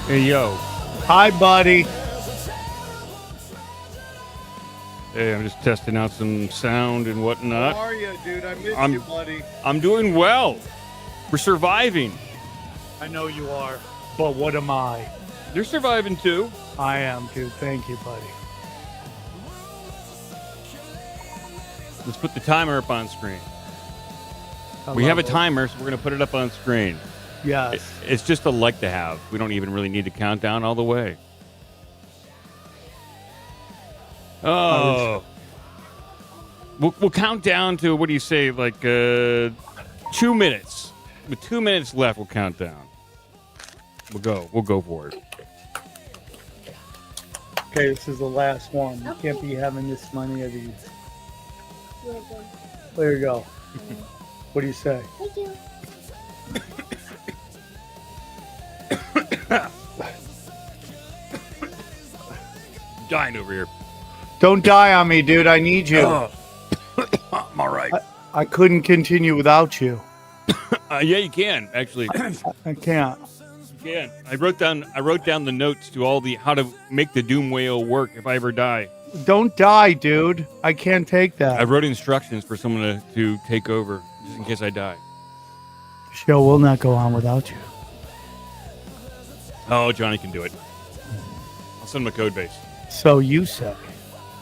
Hey, yo. Hi, buddy. Hey, I'm just testing out some sound and whatnot. How are you, dude? I missed you, buddy. I'm doing well. We're surviving. I know you are, but what am I? You're surviving, too. I am, dude. Thank you, buddy. Let's put the timer up on screen. We have a timer, so we're going to put it up on screen. Yes. It's just a like to have. We don't even really need to count down all the way. Oh. We'll count down to, what do you say, like 2 minutes. With 2 minutes left, we'll count down. We'll go for it. Okay, this is the last one. You can't be having this many of these. There you go. What do you say? Thank you. Dying over here. Don't die on me, dude. I need you. I'm all right. I couldn't continue without you. Yeah, you can actually. I can't. You can. I wrote down the notes to all the how to make the doom whale work if I ever die. Don't die, dude. I can't take that. I wrote instructions for someone to take over just in case I die. The show will not go on without you. Oh, Johnny can do it. I'll send him a code base. So you say.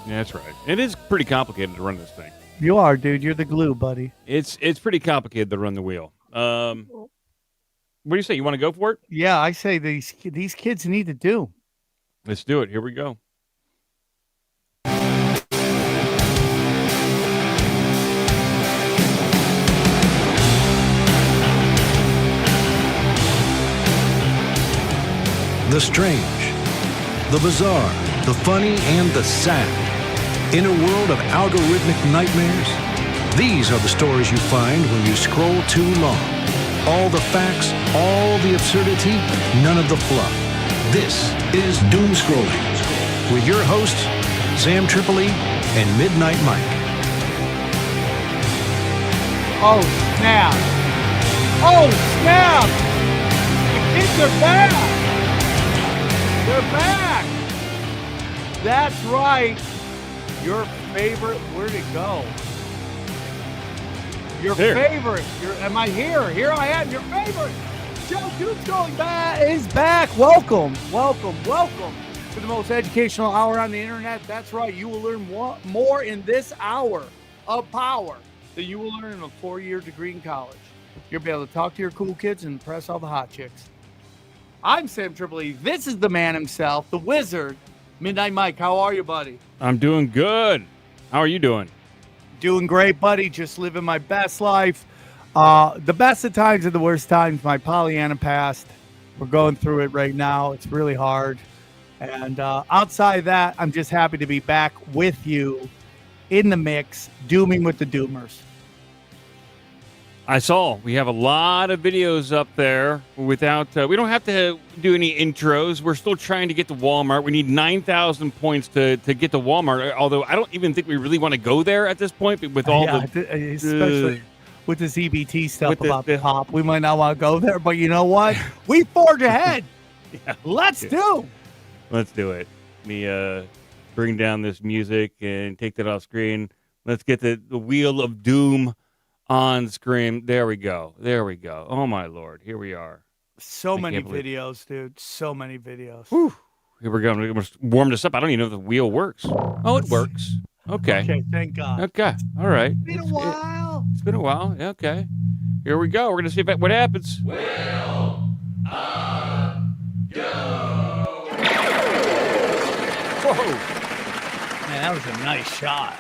Yeah, that's right. It is pretty complicated to run this thing. You are, dude. You're the glue, buddy. It's pretty complicated to run the wheel. What do you say? You want to go for it? Yeah, I say these kids need to do. Let's do it. Here we go. The strange, the bizarre, the funny, and the sad. In a world of algorithmic nightmares, these are the stories you find when you scroll too long. All the facts, all the absurdity, none of the fluff. This is DoomScrollin with your hosts, Sam Tripoli and Midnight Mike. Oh, snap. Oh, snap. The kids are back. They're back. That's right. Your favorite, where'd it go? Your favorite. Am I here? Here I am, your favorite. Joe DoomScrollin is back. Welcome to the most educational hour on the internet. That's right. You will learn more in this hour of power than you will learn in a 4-year degree in college. You'll be able to talk to your cool kids and impress all the hot chicks. I'm Sam Tripoli. This is the man himself, the wizard, Midnight Mike. How are you, buddy? I'm doing good. How are you doing? Doing great, buddy. Just living my best life. The best of times and the worst times. My Pollyanna past. We're going through it right now. It's really hard. And outside of that, I'm just happy to be back with you in the mix, dooming with the doomers. I saw we have a lot of videos up there without, we don't have to do any intros. We're still trying to get to Walmart. We need 9,000 points to get to Walmart, although I don't even think we really want to go there at this point with all especially with this EBT stuff about the pop. We might not want to go there, but you know what? We forge ahead. Yeah, Let's do it. Let me bring down this music and take that off screen. Let's get the wheel of doom on screen. There we go. Oh, my Lord. Here we are. So many videos, dude. So many videos. Whew. Here we go. We're warm this up. I don't even know if the wheel works. Oh, it works. Okay. Okay, thank God. Okay. All right. It's been a while. It's been a while. Okay. Here we go. We're going to see what happens. Wheel of Doom. Whoa. Man, that was a nice shot.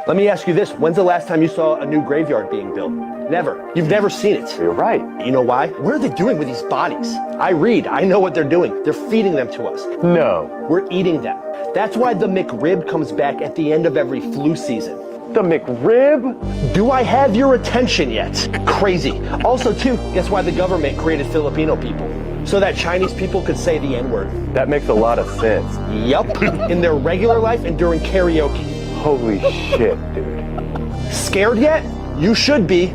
Let me ask you this. When's the last time you saw a new graveyard being built? Never. You've never seen it. You're right. You know why? What are they doing with these bodies? I know what they're doing. They're feeding them to us. No. We're eating them. That's why the McRib comes back at the end of every flu season. The McRib? Do I have your attention yet? Crazy. Also, too, guess why the government created Filipino people? So that Chinese people could say the N-word. That makes a lot of sense. Yup. In their regular life and during karaoke. Holy shit, dude. Scared yet? You should be.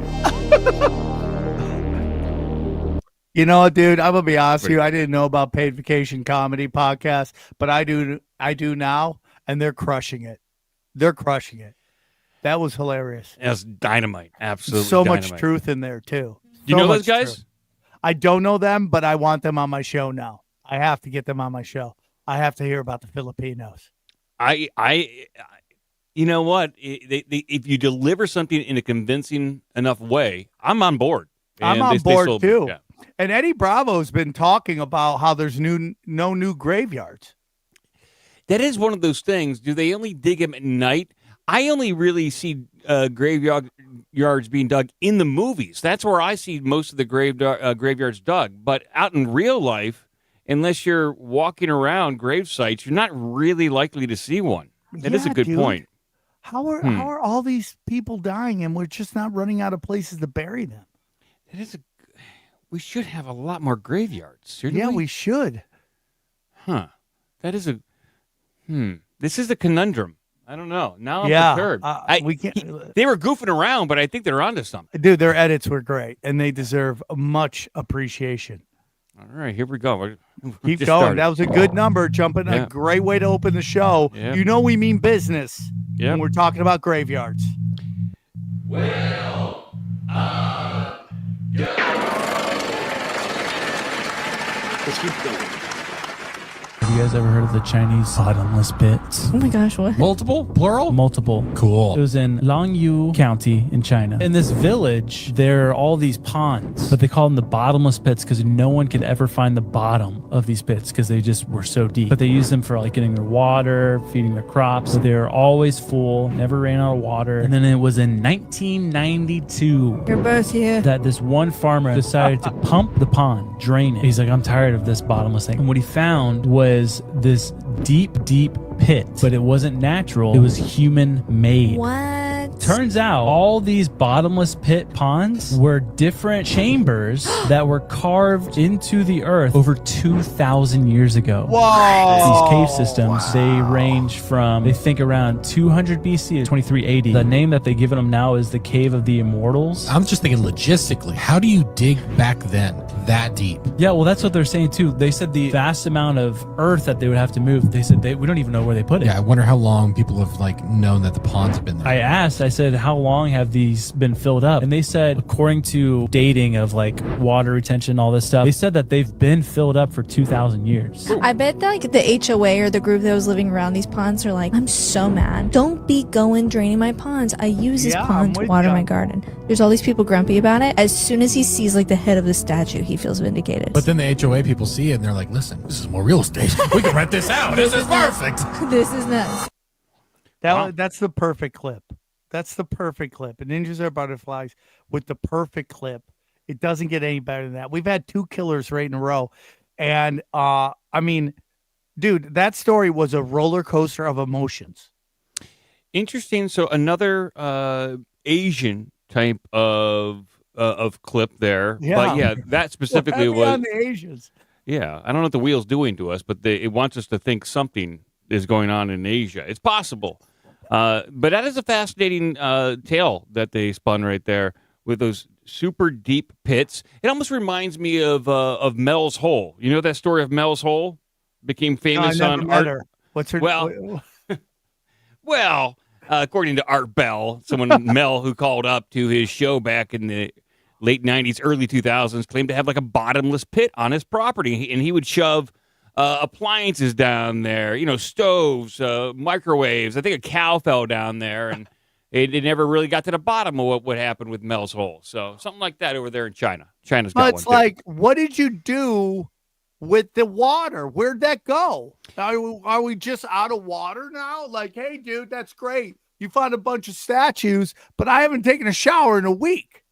You know what, dude? I'm gonna be honest with you. I didn't know about Paid Vacation Comedy Podcast, but I do now, and they're crushing it. They're crushing it. That was hilarious. That's dynamite. Absolutely. So dynamite. much truth in there too. Do you know those guys? Truth. I don't know them, but I want them on my show now. I have to get them on my show. I have to hear about the Filipinos. You know what? If you deliver something in a convincing enough way, I'm on board. I'm on board too. Yeah. And Eddie Bravo's been talking about how there's no new graveyards. That is one of those things. Do they only dig them at night? I only really see graveyards being dug in the movies. That's where I see most of the graveyards dug. But out in real life, unless you're walking around grave sites, you're not really likely to see one. That is a good point. How are all these people dying and we're just not running out of places to bury them? We should have a lot more graveyards. Yeah, we should. Huh. That is This is a conundrum. I don't know. Now I'm perturbed. We can't. They were goofing around, but I think they're onto something. Dude, their edits were great, and they deserve much appreciation. All right, here we go. Keep going. Started. That was a good number. Jumping a great way to open the show. Yeah. You know we mean business when we're talking about graveyards. Go. Let's keep going. Have you guys ever heard of the Chinese bottomless pits? Oh my gosh, what? Multiple? Plural? Multiple. Cool. It was in Longyu County in China. In this village, there are all these ponds, but they call them the bottomless pits because no one could ever find the bottom of these pits because they just were so deep. But they use them for like getting their water, feeding their crops. So they're always full, never ran out of water. And then it was in 1992. You're both here. That this one farmer decided to pump the pond, drain it. He's like, I'm tired of this bottomless thing. And what he found was this deep pit, but it wasn't natural. It was human made. What? Turns out all these bottomless pit ponds were different chambers that were carved into the earth over 2,000 years ago. Whoa! These cave systems, they range from, they think around 200 BC to 2380. The name that they've given them now is the Cave of the Immortals. I'm just thinking logistically, how do you dig back then that deep? Yeah, well, that's what they're saying too. They said the vast amount of earth that they would have to move, they said we don't even know where they put it. Yeah, I wonder how long people have known that the ponds have been there. I said, how long have these been filled up? And they said, according to dating of water retention, all this stuff, they said that they've been filled up for 2,000 years. I bet that the HOA or the group that was living around these ponds are like, I'm so mad. Don't be going draining my ponds. I use this pond to water my garden. There's all these people grumpy about it. As soon as he sees the head of the statue, he feels vindicated. But then the HOA people see it and they're like, listen, this is more real estate. We can rent this out. This is perfect. This is nuts. That's the perfect clip. That's the perfect clip. And Ninjas Are Butterflies with the perfect clip. It doesn't get any better than that. We've had two killers right in a row. And, I mean, dude, that story was a roller coaster of emotions. Interesting. So another Asian type of clip there. Yeah. But yeah, that specifically was on the Asians. Yeah, I don't know what the wheel's doing to us, but it wants us to think something is going on in Asia. It's possible. But that is a fascinating tale that they spun right there with those super deep pits. It almost reminds me of Mel's Hole. You know that story of Mel's Hole? Became famous on Art. Her. What's her? Well, according to Art Bell, someone Mel who called up to his show back in the late 90s, early 2000s, claimed to have a bottomless pit on his property, and he would shove appliances down there, stoves, microwaves. I think a cow fell down there, and it never really got to the bottom of what happened with Mel's Hole. So something like that over there in China. China's got it's one too. What did you do with the water? Where'd that go? Are we just out of water now? Hey, dude, that's great. You found a bunch of statues, but I haven't taken a shower in a week.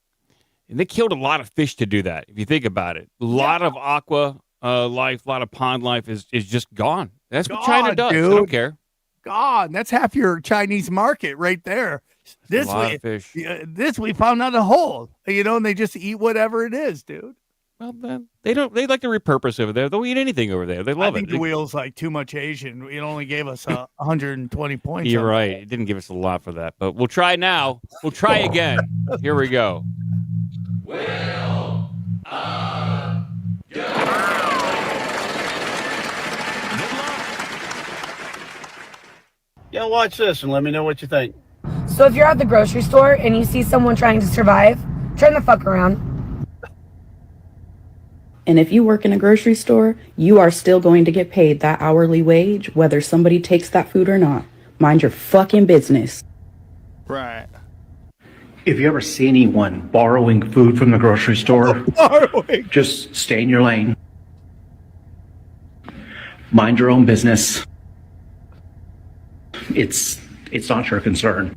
And they killed a lot of fish to do that, if you think about it. A lot of aqua life, a lot of pond life is just gone. That's what China does. Dude. I don't care. Gone. That's half your Chinese market right there. This way, fish. This we found out a hole, and they just eat whatever it is, dude. Well, then they like to repurpose over there. They'll eat anything over there. They love it. I think the wheel's too much Asian. It only gave us 120 points. You're right. It didn't give us a lot for that, but we'll try now. We'll try again. Here we go. Wheel of Yo, watch this and let me know what you think. So if you're at the grocery store and you see someone trying to survive, turn the fuck around. And if you work in a grocery store, you are still going to get paid that hourly wage, whether somebody takes that food or not. Mind your fucking business. Right. If you ever see anyone borrowing food from the grocery store, just stay in your lane. Mind your own business. It's not your concern.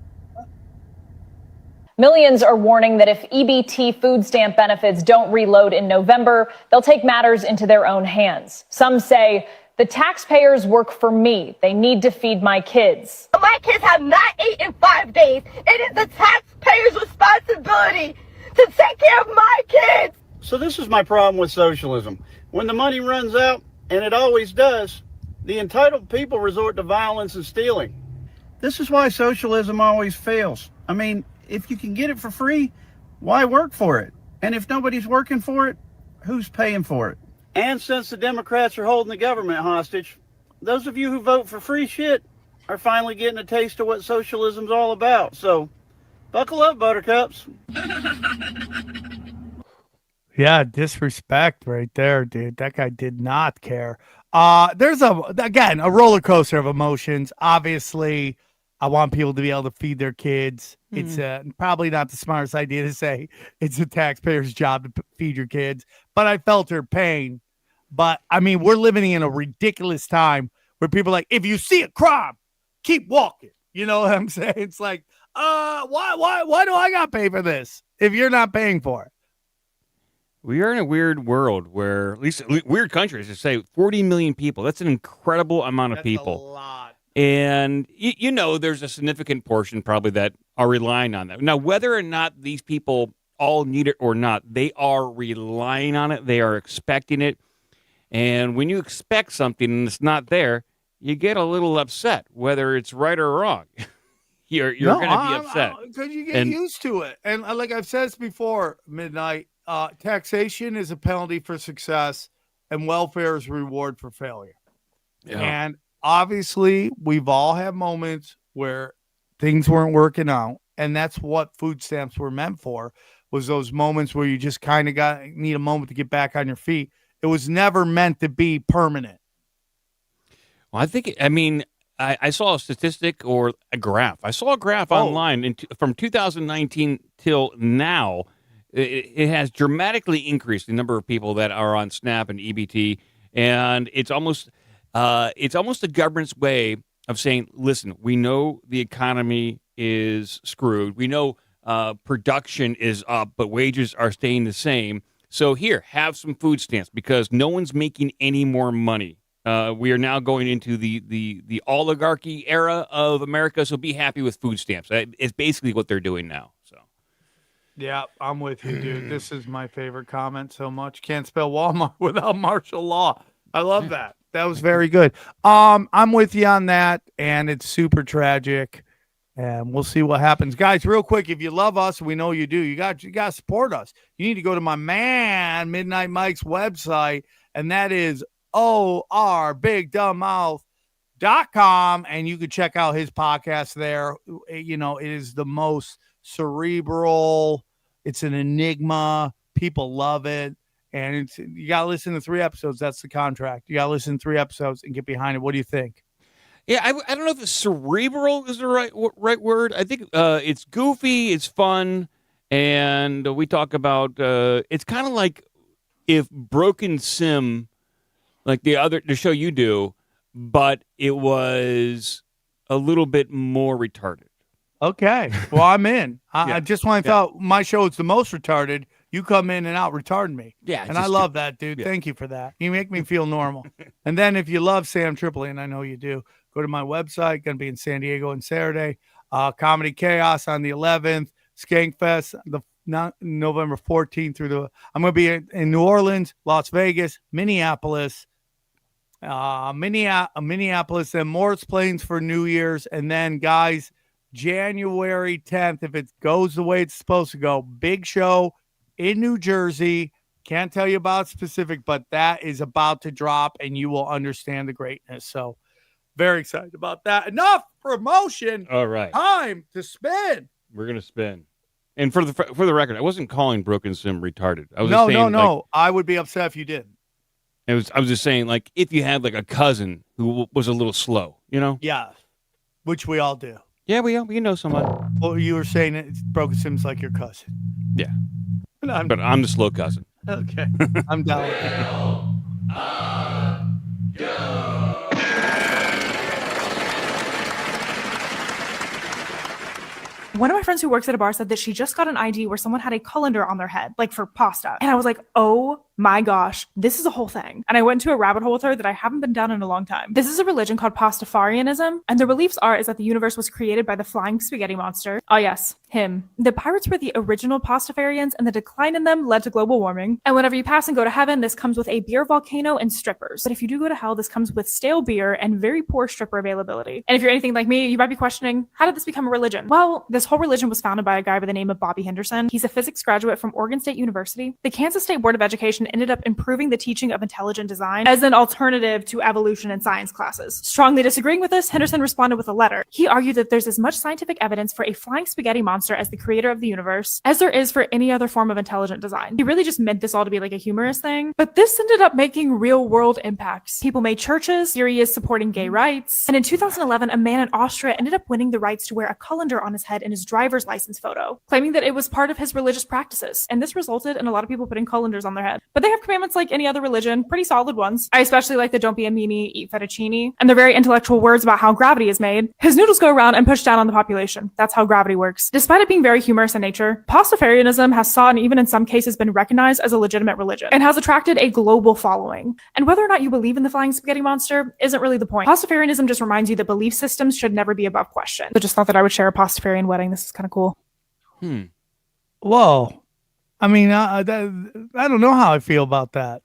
Millions are warning that if EBT food stamp benefits don't reload in November, they'll take matters into their own hands. Some say, the taxpayers work for me. They need to feed my kids. My kids have not eaten in 5 days. It is the taxpayer's responsibility to take care of my kids. So this is my problem with socialism. When the money runs out, and it always does, the entitled people resort to violence and stealing. This is why socialism always fails. I mean, if you can get it for free, why work for it? And if nobody's working for it, who's paying for it? And since the Democrats are holding the government hostage, those of you who vote for free shit are finally getting a taste of what socialism's all about. So, buckle up, buttercups. Yeah, disrespect right there, dude. That guy did not care. There's a roller coaster of emotions. Obviously, I want people to be able to feed their kids. It's probably not the smartest idea to say it's a taxpayer's job to feed your kids, but I felt her pain. But I mean, we're living in a ridiculous time where people are like, if you see a crime, keep walking. You know what I'm saying? It's like, why do I got to pay for this if you're not paying for it? We are in a weird world where, at least weird countries, to say 40 million people. That's an incredible amount of people. That's a lot. And, you know, there's a significant portion probably that are relying on that. Now, whether or not these people all need it or not, they are relying on it. They are expecting it. And when you expect something and it's not there, you get a little upset, whether it's right or wrong. You're going to be upset. Because you get used to it. And like I've said this before, Midnight, taxation is a penalty for success and welfare is a reward for failure. Yeah. And obviously, we've all had moments where things weren't working out. And that's what food stamps were meant for, was those moments where you just kind of need a moment to get back on your feet. It was never meant to be permanent. Well, I saw a statistic or a graph. I saw a graph online from 2019 till now. It has dramatically increased the number of people that are on SNAP and EBT, and it's almost the government's way of saying, listen, we know the economy is screwed. We know production is up, but wages are staying the same. So here, have some food stamps because no one's making any more money. We are now going into the oligarchy era of America, so be happy with food stamps. It's basically what they're doing now. So, yeah, I'm with you, dude. This is my favorite comment so much. Can't spell Walmart without martial law. I love that. That was very good. I'm with you on that, and it's super tragic. And we'll see what happens. Guys, real quick, if you love us, we know you do, you got to support us. You need to go to my man, Midnight Mike's website, and that is orbigdumbmouth.com, and you can check out his podcast there. You know, it is the most cerebral. It's an enigma. People love it. And you got to listen to 3 episodes. That's the contract. You got to listen to 3 episodes and get behind it. What do you think? Yeah, I don't know if cerebral is the right word. I think it's goofy, it's fun, and we talk about it's kind of like if Broken Sim, like the show you do, but it was a little bit more retarded. Okay, well, I'm in. I just want to thought my show is the most retarded. You come in and out retarding me. Yeah, and I love that, dude. Yeah. Thank you for that. You make me feel normal. And then if you love Sam Tripoli, and I know you do, go to my website. Going to be in San Diego on Saturday. Comedy Chaos on the 11th. Skankfest the November 14th through I'm going to be in New Orleans, Las Vegas, Minneapolis, Minneapolis, and Morris Plains for New Year's. And then, guys, January 10th, if it goes the way it's supposed to go, big show in New Jersey, Can't tell you about specific, but that is about to drop and you will understand the greatness. So very excited about that. Enough promotion. All right. Time to spin. We're going to spin. And for the record, I wasn't calling Broken Sim retarded. I was No. Like, I would be upset if you didn't. I was just saying, like, if you had like a cousin who was a little slow, you know? Yeah. Which we all do. Yeah, we know someone. Well, you were saying it's Broken Sim's like your cousin. Yeah. But I'm the slow cousin. Okay. I'm down. One of my friends who works at a bar said that she just got an ID where someone had a colander on their head, like for pasta. And I was like, oh my gosh, this is a whole thing. And I went into a rabbit hole with her that I haven't been down in a long time. This is a religion called Pastafarianism. And their beliefs is that the universe was created by the flying spaghetti monster. Oh yes, him. The pirates were the original Pastafarians and the decline in them led to global warming. And whenever you pass and go to heaven, this comes with a beer volcano and strippers. But if you do go to hell, this comes with stale beer and very poor stripper availability. And if you're anything like me, you might be questioning, how did this become a religion? Well, this whole religion was founded by a guy by the name of Bobby Henderson. He's a physics graduate from Oregon State University. The Kansas State Board of Education ended up improving the teaching of intelligent design as an alternative to evolution and science classes. Strongly disagreeing with this, Henderson responded with a letter. He argued that there's as much scientific evidence for a flying spaghetti monster as the creator of the universe as there is for any other form of intelligent design. He really just meant this all to be like a humorous thing, but this ended up making real world impacts. People made churches, here he is supporting gay rights, and in 2011, a man in Austria ended up winning the rights to wear a colander on his head in his driver's license photo, claiming that it was part of his religious practices, and this resulted in a lot of people putting colanders on their head. But they have commandments like any other religion, pretty solid ones. I especially like the don't be a meanie, eat fettuccine, and they're very intellectual words about how gravity is made. His noodles go around and push down on the population. That's how gravity works. Despite it being very humorous in nature, Pastafarianism has sought and even in some cases been recognized as a legitimate religion and has attracted a global following. And whether or not you believe in the flying spaghetti monster isn't really the point. Pastafarianism just reminds you that belief systems should never be above question. So just thought that I would share a Pastafarian wedding. This is kind of cool. Whoa. I mean, I don't know how I feel about that.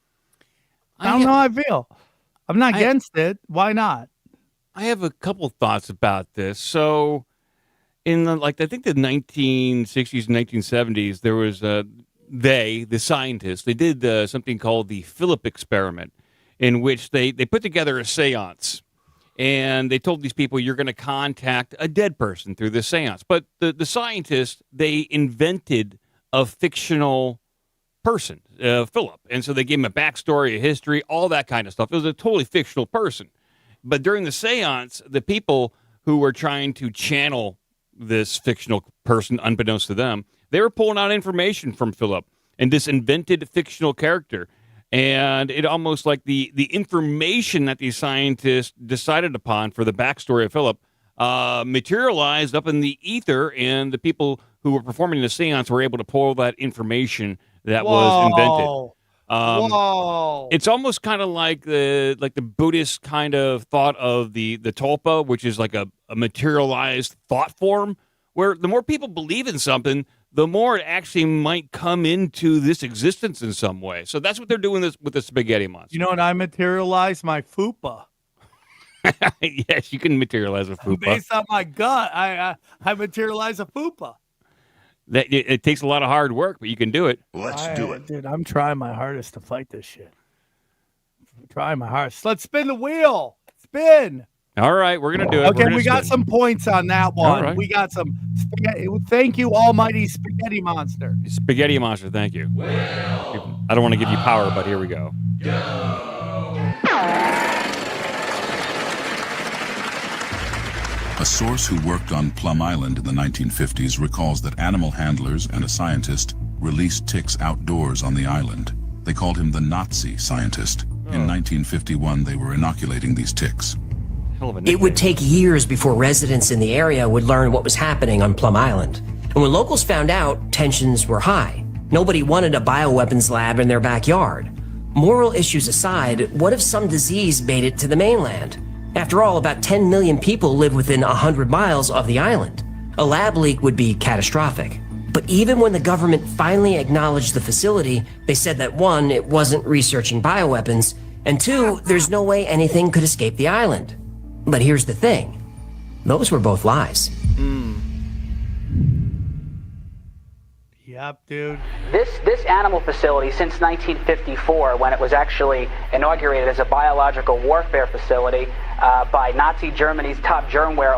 I don't know how I feel. I'm not against it. Why not? I have a couple thoughts about this. So in the, I think the 1960s and 1970s, there was the scientists, they did something called the Philip experiment, in which they put together a seance. And they told these people, you're going to contact a dead person through the seance. But the scientists, they invented a fictional person, Philip. And so they gave him a backstory, a history, all that kind of stuff. It was a totally fictional person. But during the seance, the people who were trying to channel this fictional person, unbeknownst to them, they were pulling out information from Philip and this invented fictional character. And it almost like the information that these scientists decided upon for the backstory of Philip materialized up in the ether, and the people who were performing the seance were able to pull that information that was invented. Whoa! It's almost kind of like the Buddhist kind of thought of the tulpa, which is like a materialized thought form, where the more people believe in something, the more it actually might come into this existence in some way. So that's what they're doing with the spaghetti monster. You know what? I materialize my fupa. Yes, you can materialize a fupa. Based on my gut, I materialize a fupa. It takes a lot of hard work, but you can do it. Let's do it. Dude, I'm trying my hardest to fight this shit. I'm trying my hardest. Let's spin the wheel. Spin. All right, we're going to do it. Okay, we got some points on that one. Right. We got some spaghetti. Thank you, almighty spaghetti monster. Spaghetti monster, thank you. I don't want to give you power, but here we go. A source who worked on Plum Island in the 1950s recalls that animal handlers and a scientist released ticks outdoors on the island. They called him the Nazi scientist. In 1951, they were inoculating these ticks. It would take years before residents in the area would learn what was happening on Plum Island. And when locals found out, tensions were high. Nobody wanted a bioweapons lab in their backyard. Moral issues aside, what if some disease made it to the mainland? After all, about 10 million people live within 100 miles of the island. A lab leak would be catastrophic. But even when the government finally acknowledged the facility, they said that 1, it wasn't researching bioweapons, and 2, there's no way anything could escape the island. But here's the thing. Those were both lies. Yep, dude. This animal facility, since 1954, when it was actually inaugurated as a biological warfare facility by Nazi Germany's top warfare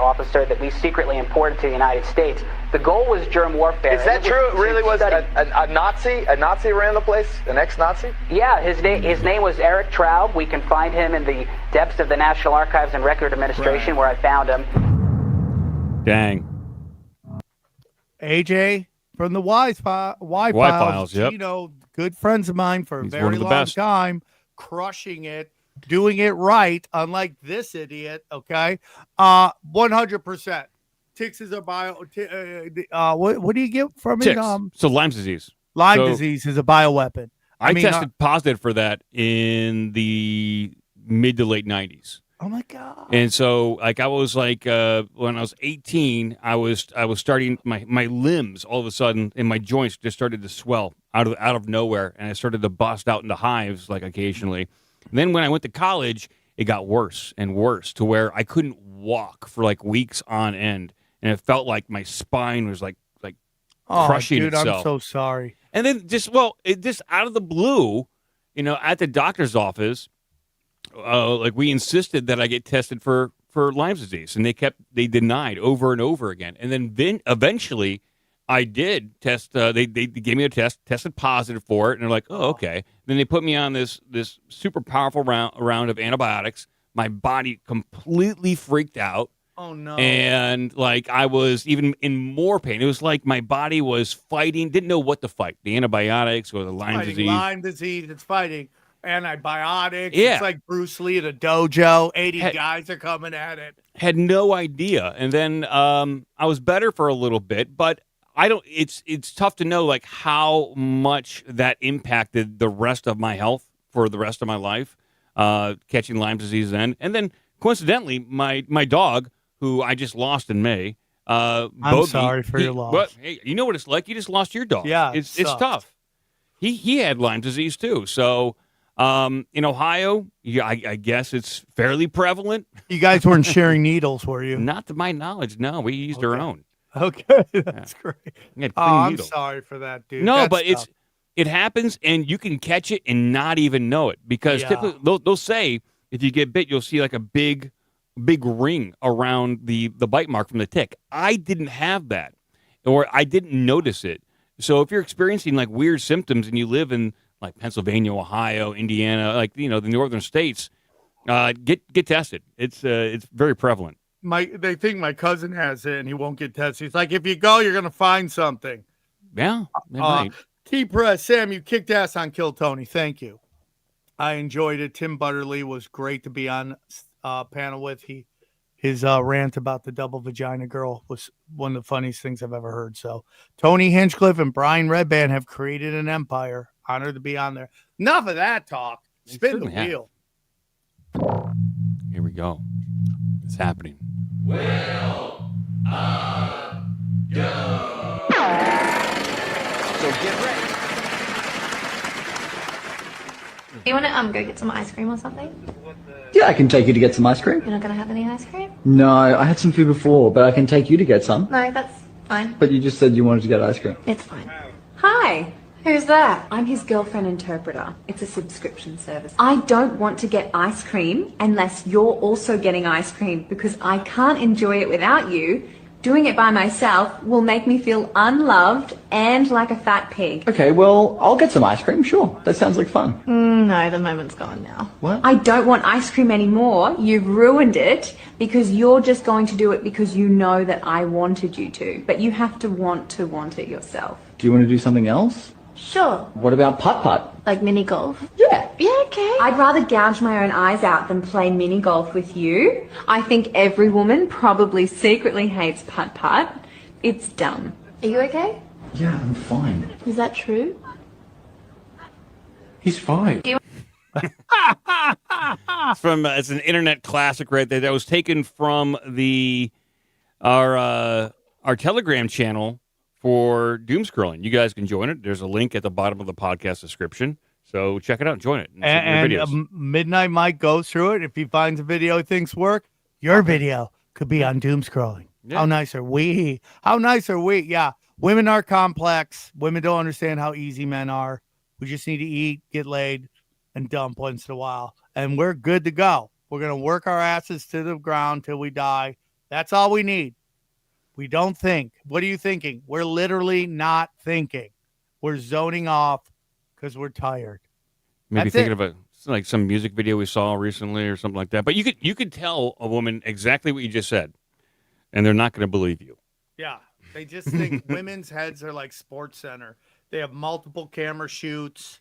officer that we secretly imported to the United States. The goal was germ warfare. Is that true? It really was a Nazi? A Nazi ran the place? An ex-Nazi? Yeah, his name was Eric Traub. We can find him in the depths of the National Archives and Record Administration, where I found him. Dang. AJ from the Y Files, yep. Good friends of mine for a He's one very of the long best. time, crushing it, doing it right, unlike this idiot, okay? 100%. Ticks is a what do you get from Ticks. it? So Lyme's disease. Lyme disease is a bioweapon. I tested positive for that in the mid to late 90s. Oh my God. And so like I was like when I was 18, I was starting my limbs all of a sudden and my joints just started to swell out of nowhere, and I started to bust out into hives like occasionally. And then when I went to college, it got worse and worse to where I couldn't walk for like weeks on end, and it felt like my spine was like crushing dude, itself. I'm so sorry. And then just out of the blue, at the doctor's office, like we insisted that I get tested for Lyme's disease, and they denied over and over again. And then eventually I did test. They gave me a test, tested positive for it, and they're like, oh, okay. Then they put me on this super powerful round of antibiotics. My body completely freaked out. Oh no. And like I was even in more pain. It was like my body was fighting, didn't know what to fight. The antibiotics or the Lyme disease. Lyme disease, it's fighting antibiotics. Yeah. It's like Bruce Lee at a dojo. 80 guys are coming at it. Had no idea. And then I was better for a little bit, but it's tough to know like how much that impacted the rest of my health for the rest of my life, catching Lyme disease then. And then coincidentally, my dog, who I just lost in May, I'm Bogey, sorry for your loss. But hey, you know what it's like? You just lost your dog. Yeah, it's sucked. tough. He had Lyme disease too. So in Ohio, I guess it's fairly prevalent. You guys weren't sharing needles, were you? Not to my knowledge. No, we used our own. Okay, that's great. We had Oh, clean I'm needles. sorry for that, dude. No, That's but tough. it happens, and you can catch it and not even know it because Yeah. typically they'll say if you get bit, you'll see like a big ring around the bite mark from the tick. I didn't have that, or I didn't notice it. So if you're experiencing like weird symptoms and you live in like Pennsylvania, Ohio, Indiana, like the northern states, get tested. It's very prevalent. They think my cousin has it and he won't get tested. He's like, if you go, you're gonna find something. Yeah. It might. Key press, Sam, you kicked ass on Kill Tony. Thank you. I enjoyed it. Tim Butterly was great to be on panel with. His rant about the double vagina girl was one of the funniest things I've ever heard. So Tony Hinchcliffe and Brian Redband have created an empire. Honored to be on there. Enough of that talk. Spin the certainly have. wheel. Here we go. It's happening. So get ready. Do you want to go get some ice cream or something? Yeah, I can take you to get some ice cream. You're not going to have any ice cream? No, I had some food before, but I can take you to get some. No, that's fine. But you just said you wanted to get ice cream. It's fine. Hi, Who's that? I'm his girlfriend interpreter. It's a subscription service. I don't want to get ice cream unless you're also getting ice cream because I can't enjoy it without you. Doing it by myself will make me feel unloved and like a fat pig. Okay, well, I'll get some ice cream. Sure, that sounds like fun. No, the moment's gone now. What? I don't want ice cream anymore. You've ruined it because you're just going to do it because you know that I wanted you to. But you have to want it yourself. Do you want to do something else? Sure. What about putt-putt? Like mini golf? Yeah. Yeah, okay. I'd rather gouge my own eyes out than play mini golf with you. I think every woman probably secretly hates putt-putt. It's dumb. Are you okay? Yeah, I'm fine. Is that true? He's fine. Do you It's an internet classic right there. That was taken from our Telegram channel for DoomScrollin. You guys can join it. There's a link at the bottom of the podcast description. So check it out. Join it. And Midnight Mike goes through it. If he finds a video he thinks work, your video could be on DoomScrollin. Yeah. How nice are we? How nice are we? Yeah. women are complex. Women don't understand how easy men are. We just need to eat, get laid, and dump once in a while. And we're good to go. We're going to work our asses to the ground till we die. That's all we need. We don't think. What are you thinking? We're literally not thinking. We're zoning off because we're tired. Maybe thinking of like some music video we saw recently or something like that. But you could tell a woman exactly what you just said, and they're not going to believe you. Yeah, they just think women's heads are like Sports Center. They have multiple camera shoots.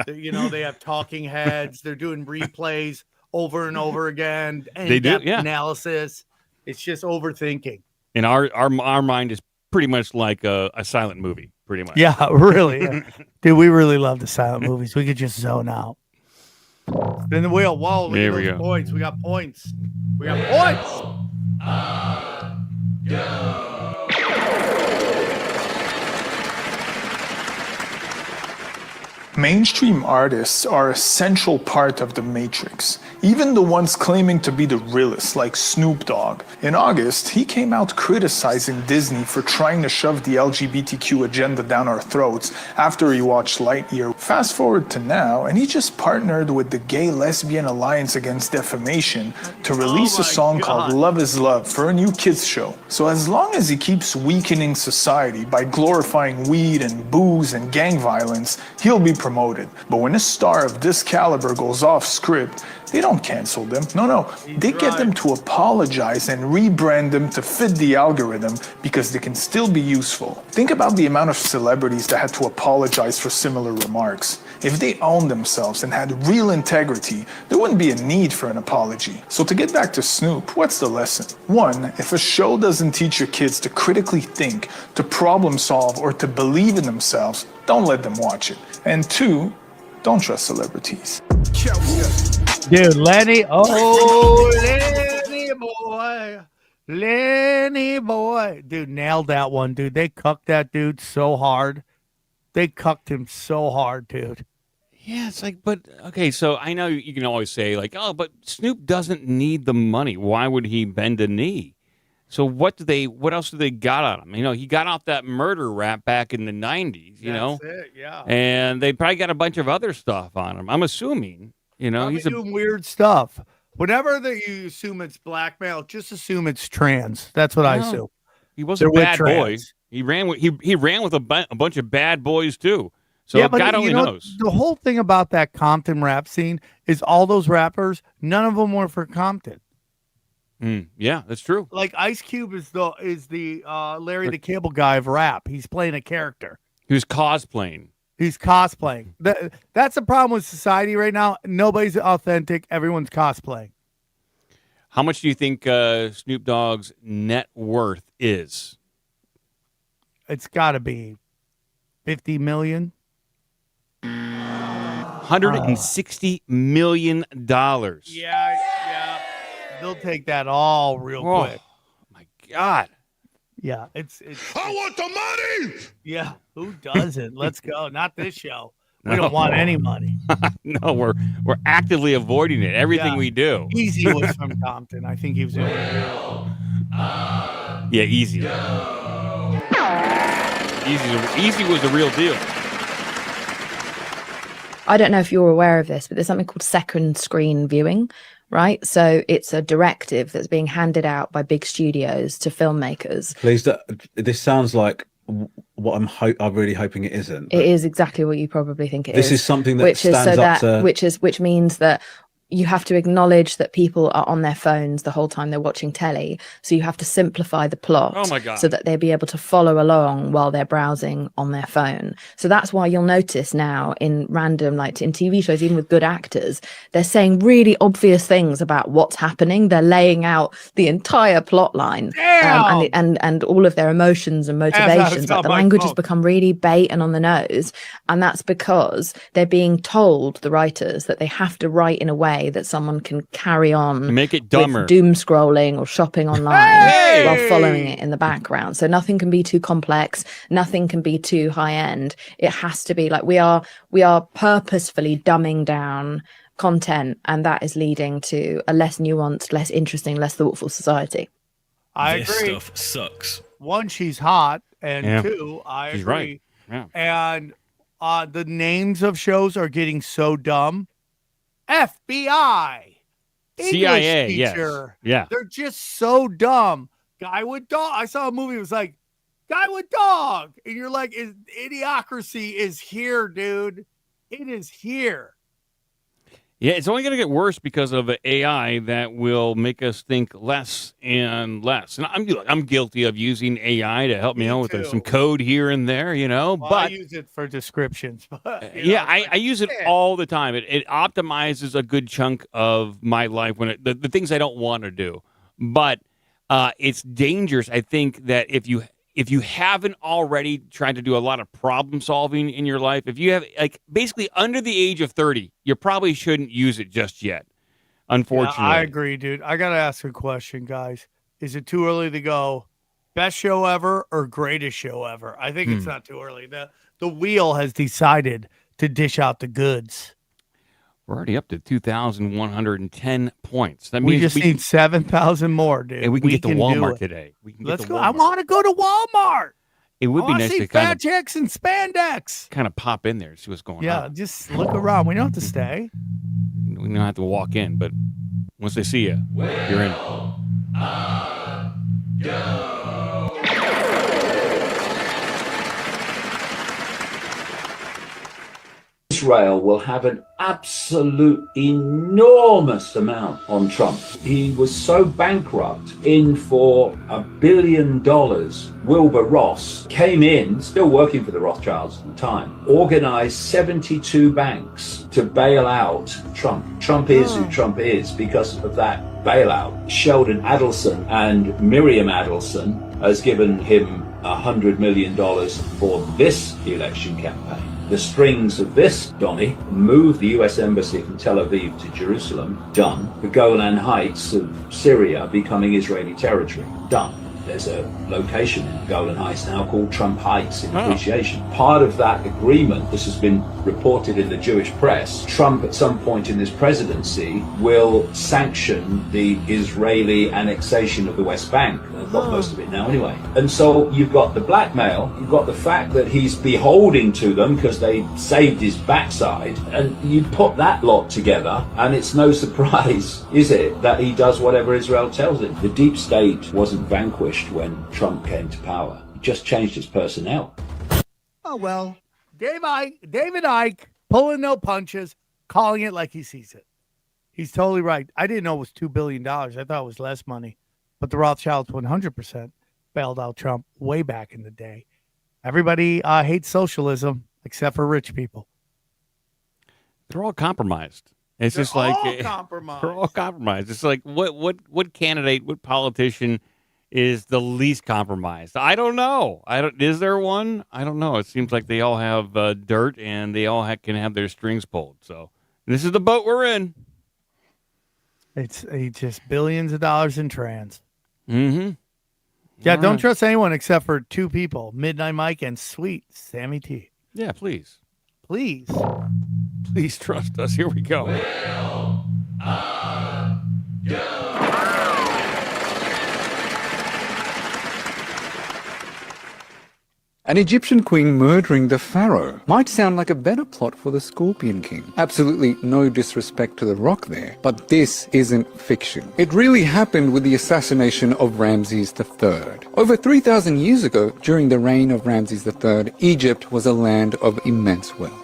They have talking heads. They're doing replays over and over again. They do, yeah. Analysis. It's just overthinking. And our mind is pretty much like a silent movie, pretty much. Yeah, really. Yeah. Dude, we really love the silent movies. We could just zone out. Spin the wheel. Whoa, look at those points. We got points. We got points. Mainstream artists are a central part of the matrix, even the ones claiming to be the realest, like Snoop Dogg. In August, he came out criticizing Disney for trying to shove the LGBTQ agenda down our throats after he watched Lightyear. Fast forward to now, and he just partnered with the Gay Lesbian Alliance Against Defamation to release a song called Love is Love for a new kids show. So as long as he keeps weakening society by glorifying weed and booze and gang violence, he'll be promoted. But when a star of this caliber goes off script, they don't cancel them. No. They get them to apologize and rebrand them to fit the algorithm because they can still be useful. Think about the amount of celebrities that had to apologize for similar remarks. If they owned themselves and had real integrity, there wouldn't be a need for an apology. So to get back to Snoop, what's the lesson? 1, if a show doesn't teach your kids to critically think, to problem solve, or to believe in themselves, don't let them watch it. And 2, don't trust celebrities. Dude, Lenny. Oh, Lenny boy. Dude, nailed that one, dude. They cucked that dude so hard. They cucked him so hard, dude. Yeah, it's like, but okay, so I know you can always say like, oh, but Snoop doesn't need the money. Why would he bend a knee? So what else do they got on him? He got off that murder rap back in the 90s, That's it, yeah. And they probably got a bunch of other stuff on him. I'm assuming, he's doing weird stuff. Whenever you assume it's blackmail, just assume it's trans. That's what I assume. He was a bad boy. He ran with a bunch of bad boys too. So God only knows. The whole thing about that Compton rap scene is all those rappers, none of them were for Compton. Yeah, that's true. Like Ice Cube is the Larry the Cable Guy of rap. He's playing a character. He was cosplaying. He's cosplaying. That's the problem with society right now. Nobody's authentic. Everyone's cosplaying. How much do you think Snoop Dogg's net worth is? It's got to be $50 million. $160 million. Yeah. They'll take that all real quick. My God. Yeah, it's. I want the money. Yeah, who doesn't? Let's go. Not this show. We don't want any money. No, we're actively avoiding it. Everything we do. Easy was from Compton. I think he was. Yeah, Easy. Easy was the real deal. I don't know if you're aware of this, but there's something called second screen viewing, right? So it's a directive that's being handed out by big studios to filmmakers. Please, this sounds like what I'm really hoping it isn't. It is exactly what you probably think it is. This is something that stands up to... Which means that you have to acknowledge that people are on their phones the whole time they're watching telly. So you have to simplify the plot so that they'll be able to follow along while they're browsing on their phone. So that's why you'll notice now in random, like in TV shows, even with good actors, they're saying really obvious things about what's happening. They're laying out the entire plot line and all of their emotions and motivations. Like the language has become really bait and on the nose. And that's because they're being told, the writers, that they have to write in a way that someone can carry on make it dumber, with doom scrolling or shopping online while following it in the background. So nothing can be too complex, nothing can be too high end. It has to be like we are purposefully dumbing down content, and that is leading to a less nuanced, less interesting, less thoughtful society. I agree. This stuff sucks. One, she's hot, And two, I She's agree. right. Yeah. And the names of shows are getting so dumb. FBI, English CIA, teacher. yes. Yeah. They're just so dumb. Guy with dog. I saw a movie. It was like guy with dog, and you're like, idiocracy is here, dude. It is here. Yeah, it's only going to get worse because of AI that will make us think less and less. And I'm guilty of using AI to help me out with some code here and there, Well, but I use it for descriptions. But, I use it all the time. It optimizes a good chunk of my life when the things I don't want to do. But it's dangerous. I think that if you haven't already tried to do a lot of problem solving in your life, if you have basically under the age of 30, you probably shouldn't use it just yet. Unfortunately. Yeah, I agree, dude. I got to ask a question, guys. Is it too early to go best show ever or greatest show ever? I think it's not too early. The wheel has decided to dish out the goods. We're already up to 2,110 points. That We means just need 7,000 more, dude. and we can get to do Walmart it. today. We can Let's get to go. Walmart. I want to go to Walmart. It would be I nice see to fat chicks and spandex. kind of pop in there and see what's going Yeah, on. just look around. We don't have to stay. We don't have to walk in, but once they see you, you're in. Israel will have an absolute enormous amount on Trump. He was so bankrupt, in for $1 billion. Wilbur Ross came in, still working for the Rothschilds at the time, organized 72 banks to bail out Trump. Trump is who Trump is because of that bailout. Sheldon Adelson and Miriam Adelson has given him $100 million for this election campaign. The strings of this, Donny, moved the U.S. Embassy from Tel Aviv to Jerusalem. Done. The Golan Heights of Syria becoming Israeli territory. Done. There's a location in the Golan Heights now called Trump Heights in appreciation. Part of that agreement, this has been reported in the Jewish press, Trump at some point in this presidency will sanction the Israeli annexation of the West Bank. They've got most of it now anyway. And so you've got the blackmail, you've got the fact that he's beholden to them because they saved his backside, and you put that lot together and it's no surprise, is it, that he does whatever Israel tells him. The deep state wasn't vanquished when Trump came to power. He just changed his personnel. Oh, well, David Icke, pulling no punches, calling it like he sees it. He's totally right. I didn't know it was $2 billion. I thought it was less money. But the Rothschilds 100% bailed out Trump way back in the day. Everybody hates socialism except for rich people. They're all compromised. It's They're just like all compromised. They're all compromised. It's like what candidate, what politician is the least compromised? I don't know. Is there one? I don't know. It seems like they all have dirt and they all can have their strings pulled. So this is the boat we're in. It's just billions of dollars in trans. Mm-hmm. Yeah, All don't right. trust anyone except for two people, Midnight Mike and Sweet Sammy T. Yeah, please. Please. Please trust us. Here we go. An Egyptian queen murdering the pharaoh might sound like a better plot for the Scorpion King. Absolutely no disrespect to the Rock there, but this isn't fiction. It really happened with the assassination of Ramses III. Over 3,000 years ago, during the reign of Ramses III, Egypt was a land of immense wealth.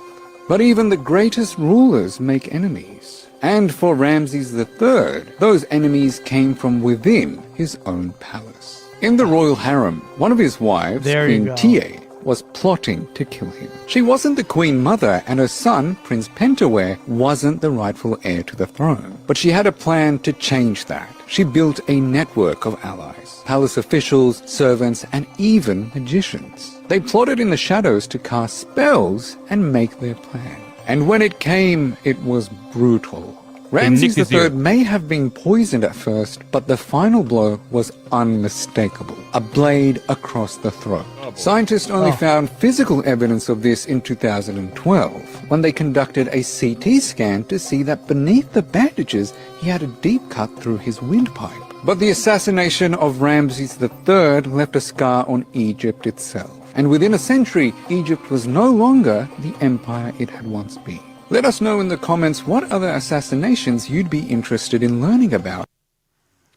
But even the greatest rulers make enemies. And for Ramses III, those enemies came from within his own palace. In the royal harem, one of his wives, Queen Tiye, was plotting to kill him. She wasn't the queen mother, and her son, Prince Pentawere, wasn't the rightful heir to the throne. But she had a plan to change that. She built a network of allies, palace officials, servants, and even magicians. They plotted in the shadows to cast spells and make their plan. And when it came, it was brutal. Ramses III may have been poisoned at first, but the final blow was unmistakable. A blade across the throat. Scientists only found physical evidence of this in 2012, when they conducted a CT scan to see that beneath the bandages, he had a deep cut through his windpipe. But the assassination of Ramses III left a scar on Egypt itself. And within a century, Egypt was no longer the empire it had once been. Let us know in the comments what other assassinations you'd be interested in learning about.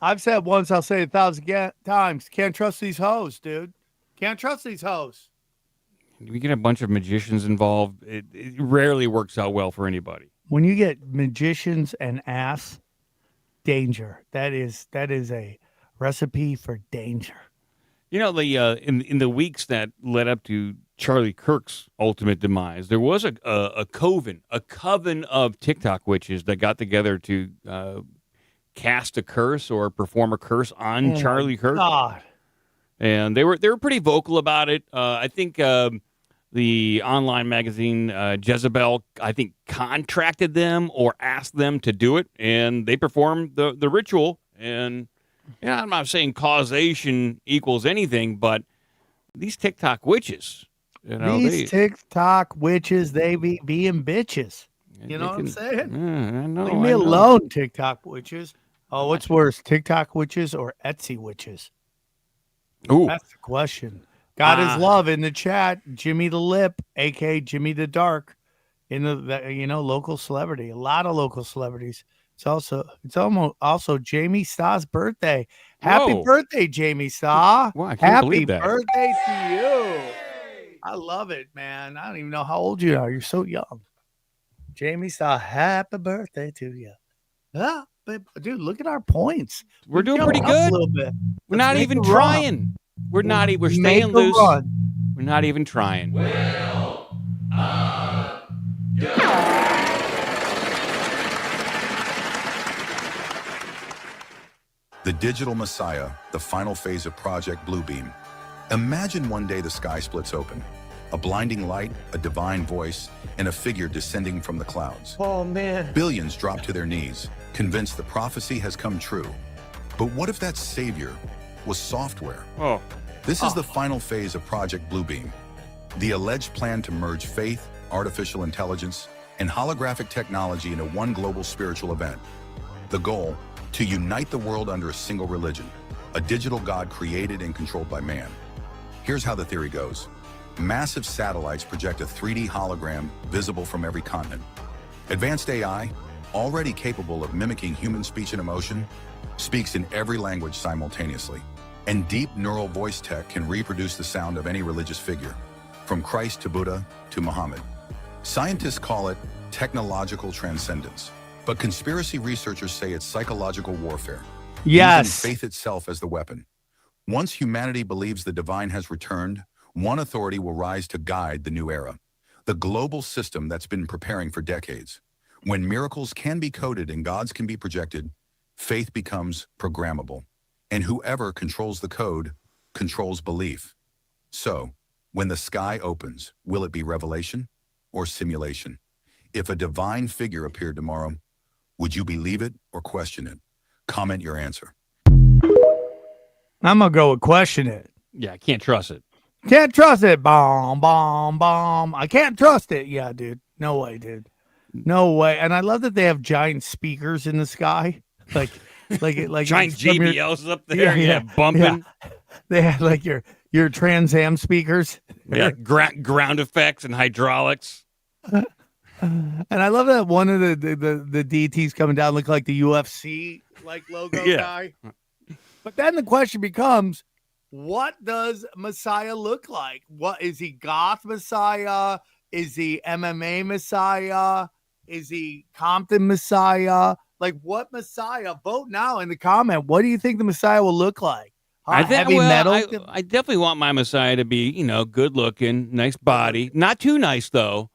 I've said once, I'll say 1,000 times. Can't trust these hoes, dude. Can't trust these hoes. We get a bunch of magicians involved. It rarely works out well for anybody. When you get magicians and ass, danger. That is a recipe for danger. You know, the in the weeks that led up to Charlie Kirk's ultimate demise, there was a coven of TikTok witches that got together to cast a curse or perform a curse on Charlie Kirk. God. And they were pretty vocal about it. I think the online magazine Jezebel, I think, contracted them or asked them to do it, and they performed the ritual. And yeah, I'm not saying causation equals anything, but these TikTok witches, you know, TikTok witches, they be being bitches. You know what I'm saying? I know. Leave me alone, TikTok witches. Oh, what's worse, TikTok witches or Etsy witches? Ooh, that's the question. God is love in the chat. Jimmy the Lip, aka Jimmy the Dark, in the local celebrity. A lot of local celebrities. It's also Jamie Stah's birthday. Happy birthday, Jamie Stah. Wow, I can't Happy believe that. birthday to you. I love it, man. I don't even know how old you are. You're so young. Jamie Stah, happy birthday to you. Ah, but dude, look at our points. We're doing pretty good. A little bit. We're not even trying. We're staying loose. We're not even trying. The Digital Messiah, the final phase of Project Bluebeam. Imagine one day the sky splits open. A blinding light, a divine voice, and a figure descending from the clouds. Oh, man. Billions drop to their knees, convinced the prophecy has come true. But what if that savior was software? Oh. This is the final phase of Project Bluebeam. The alleged plan to merge faith, artificial intelligence, and holographic technology into one global spiritual event. The goal, to unite the world under a single religion, a digital God created and controlled by man. Here's how the theory goes. Massive satellites project a 3D hologram visible from every continent. Advanced AI, already capable of mimicking human speech and emotion, speaks in every language simultaneously. And deep neural voice tech can reproduce the sound of any religious figure, from Christ to Buddha to Muhammad. Scientists call it technological transcendence, but conspiracy researchers say it's psychological warfare. Yes. Using faith itself as the weapon. Once humanity believes the divine has returned, one authority will rise to guide the new era, the global system that's been preparing for decades. When miracles can be coded and gods can be projected, faith becomes programmable. And whoever controls the code controls belief. So, when the sky opens, will it be revelation or simulation? If a divine figure appeared tomorrow, would you believe it or question it? Comment your answer. I'm going to go with question it. Yeah, I can't trust it. Can't trust it. Bomb, bomb, bomb. I can't trust it. Yeah, dude. No way, dude. No way. And I love that they have giant speakers in the sky. Like giant JBLs up there, bumping. Yeah. They have like your Trans Am speakers. Yeah, ground effects and hydraulics. And I love that one of the DTs coming down look like the UFC logo guy. But then the question becomes, what does Messiah look like? What is he? Goth Messiah? Is he MMA Messiah? Is he Compton Messiah? Like, what Messiah? Vote now in the comment. What do you think the Messiah will look like? Heavy metal? I definitely want my Messiah to be, good looking, nice body. Not too nice, though.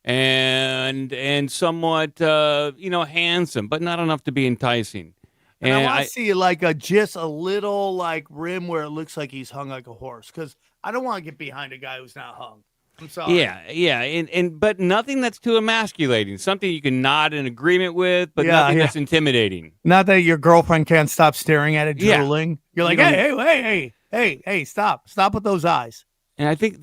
And somewhat, handsome, but not enough to be enticing. And I want to see just a little rim where it looks like he's hung like a horse, because I don't want to get behind a guy who's not hung. I'm sorry. Yeah, but nothing that's too emasculating. Something you can nod in agreement with, but nothing that's intimidating. Not that your girlfriend can't stop staring at it, drooling. You're like, hey, stop with those eyes. And I think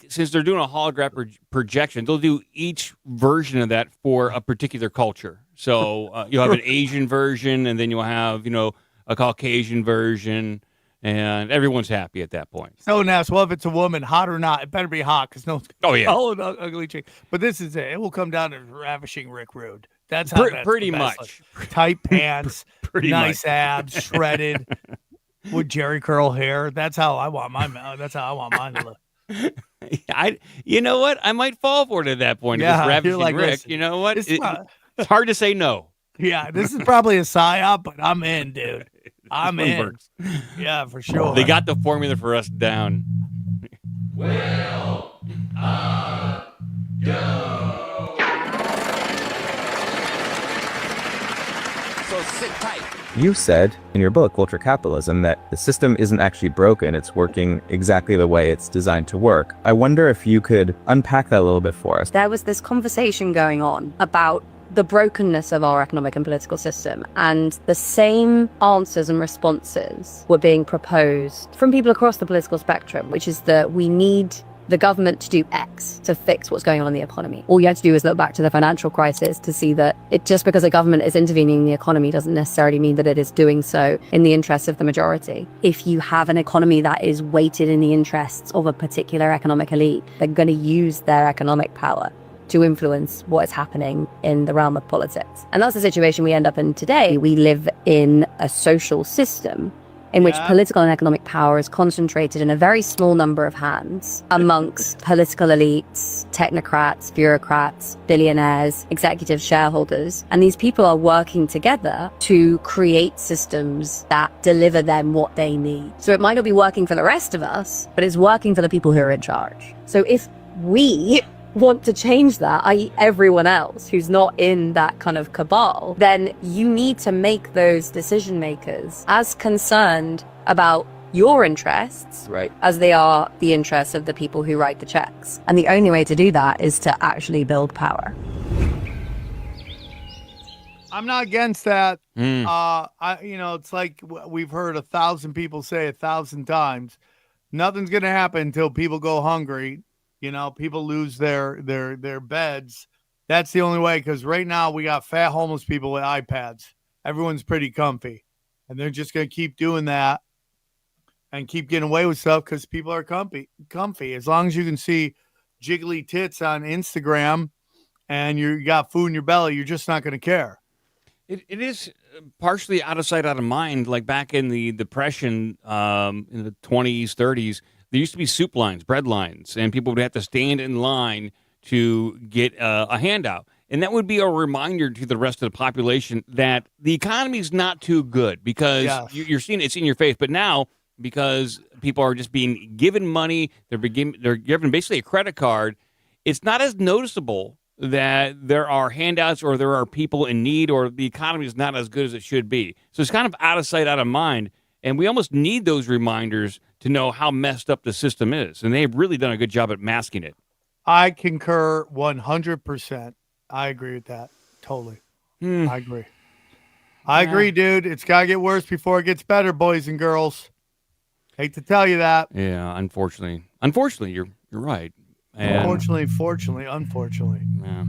since they're doing a holographic projection, they'll do each version of that for a particular culture. So you'll have an Asian version, and then you'll have, a Caucasian version, and everyone's happy at that point. So nice. Well, if it's a woman, hot or not, it better be hot because no one's going to call an ugly chick. But this is it. It will come down to ravishing Rick Rude. That's how pretty much. Tight pants, much. nice abs, shredded, with Jerry curl hair. That's how I want mine. That's how I want mine to look. You know what? I might fall for it at that point. Yeah, if it's ravishing you're like, Rick. listen, You know what? it's It's hard to say no. Yeah, this is probably a psyop, but I'm in, dude. I'm This one in. works. Yeah, for sure. They got the formula for us down. So sit tight. You said in your book, Culture Capitalism, that the system isn't actually broken. It's working exactly the way it's designed to work. I wonder if you could unpack that a little bit for us. There was this conversation going on about the brokenness of our economic and political system, and the same answers and responses were being proposed from people across the political spectrum, which is that we need the government to do X to fix what's going on in the economy. All you have to do is look back to the financial crisis to see that just because a government is intervening in the economy doesn't necessarily mean that it is doing so in the interests of the majority. If you have an economy that is weighted in the interests of a particular economic elite, they're going to use their economic power to influence what is happening in the realm of politics. And that's the situation we end up in today. We live in a social system in which political and economic power is concentrated in a very small number of hands amongst political elites, technocrats, bureaucrats, billionaires, executive shareholders. And these people are working together to create systems that deliver them what they need. So it might not be working for the rest of us, but it's working for the people who are in charge. So if we want to change that, i.e. everyone else who's not in that kind of cabal, then you need to make those decision makers as concerned about your interests as they are the interests of the people who write the checks. And the only way to do that is to actually build power. I'm not against that. It's like we've heard 1,000 people say 1,000 times. Nothing's going to happen until people go hungry. People lose their beds. That's the only way, because right now we got fat homeless people with iPads. Everyone's pretty comfy, and they're just going to keep doing that and keep getting away with stuff because people are comfy. As long as you can see jiggly tits on Instagram and you got food in your belly, you're just not going to care. It is partially out of sight, out of mind. Like back in the Depression, in the 20s, 30s, there used to be soup lines, bread lines, and people would have to stand in line to get a handout. And that would be a reminder to the rest of the population that the economy is not too good, because you're seeing it's in your face. But now, because people are just being given money, they're given basically a credit card, it's not as noticeable that there are handouts or there are people in need or the economy is not as good as it should be. So it's kind of out of sight, out of mind. And we almost need those reminders to know how messed up the system is. And they've really done a good job at masking it. I concur 100%. I agree with that. Totally. I agree. I agree, dude. It's got to get worse before it gets better, boys and girls. Hate to tell you that. Yeah, unfortunately. Unfortunately, you're right. And unfortunately. Yeah.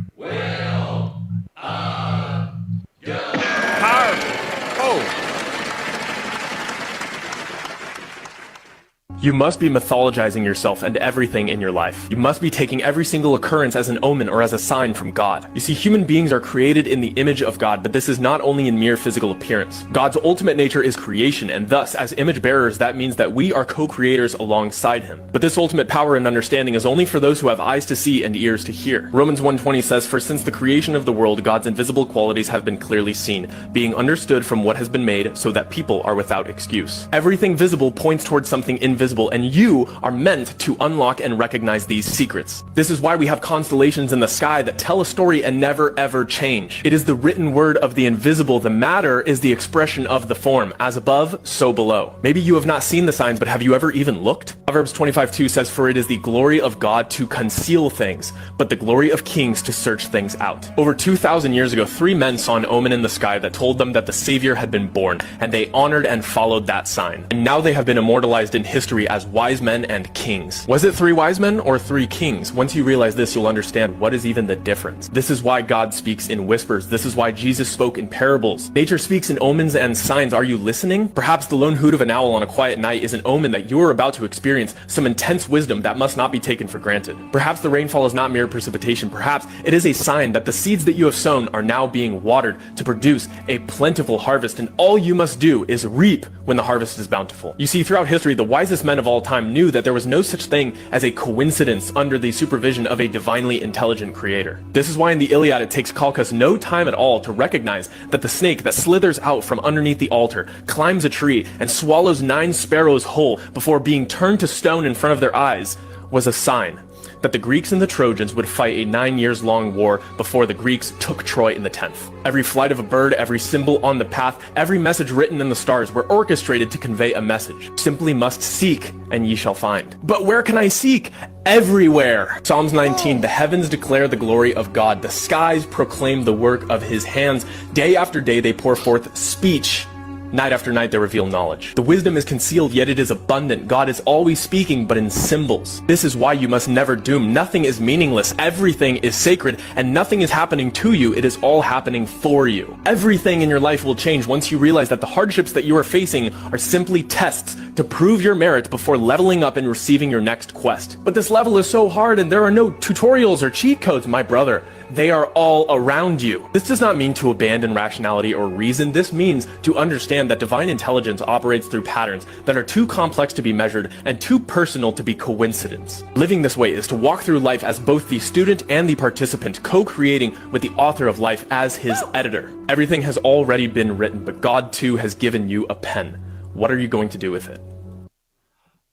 You must be mythologizing yourself and everything in your life. You must be taking every single occurrence as an omen or as a sign from God. You see, human beings are created in the image of God, but this is not only in mere physical appearance. God's ultimate nature is creation, and thus, as image bearers, that means that we are co-creators alongside him. But this ultimate power and understanding is only for those who have eyes to see and ears to hear. Romans 1:20 says, "For since the creation of the world, God's invisible qualities have been clearly seen, being understood from what has been made, so that people are without excuse." Everything visible points towards something invisible, and you are meant to unlock and recognize these secrets. This is why we have constellations in the sky that tell a story and never ever change. It is the written word of the invisible. The matter is the expression of the form. As above, so below. Maybe you have not seen the signs, but have you ever even looked? Proverbs 25:2 says, "For it is the glory of God to conceal things, but the glory of kings to search things out." Over 2,000 years ago, 3 men saw an omen in the sky that told them that the Savior had been born, and they honored and followed that sign. And now they have been immortalized in history history as wise men and kings. Was it 3 wise men or 3 kings? Once you realize this, you'll understand what is even the difference. This is why God speaks in whispers. This is why Jesus spoke in parables. Nature speaks in omens and signs. Are you listening? Perhaps the lone hoot of an owl on a quiet night is an omen that you are about to experience some intense wisdom that must not be taken for granted. Perhaps the rainfall is not mere precipitation. Perhaps it is a sign that the seeds that you have sown are now being watered to produce a plentiful harvest, and all you must do is reap when the harvest is bountiful. You see, throughout history, the wisest men of all time knew that there was no such thing as a coincidence under the supervision of a divinely intelligent creator. This is why in the Iliad it takes Calchas no time at all to recognize that the snake that slithers out from underneath the altar, climbs a tree, and swallows 9 sparrows whole before being turned to stone in front of their eyes was a sign that the Greeks and the Trojans would fight a 9 years long war before the Greeks took Troy in the 10th. Every flight of a bird, every symbol on the path, every message written in the stars were orchestrated to convey a message. Simply must seek, and ye shall find. But where can I seek? Everywhere. Psalms 19, the heavens declare the glory of God. The skies proclaim the work of his hands. Day after day they pour forth speech. Night after night they reveal knowledge. The wisdom is concealed, yet it is abundant. God is always speaking, but in symbols. This is why you must never doom. Nothing is meaningless. Everything is sacred, and nothing is happening to you. It is all happening for you. Everything in your life will change once you realize that the hardships that you are facing are simply tests to prove your merit before leveling up and receiving your next quest. But this level is so hard, and there are no tutorials or cheat codes, my brother. They are all around you. This does not mean to abandon rationality or reason. This means to understand that divine intelligence operates through patterns that are too complex to be measured and too personal to be coincidence. Living this way is to walk through life as both the student and the participant, co-creating with the author of life as his editor. Everything has already been written, but God too has given you a pen. What are you going to do with it?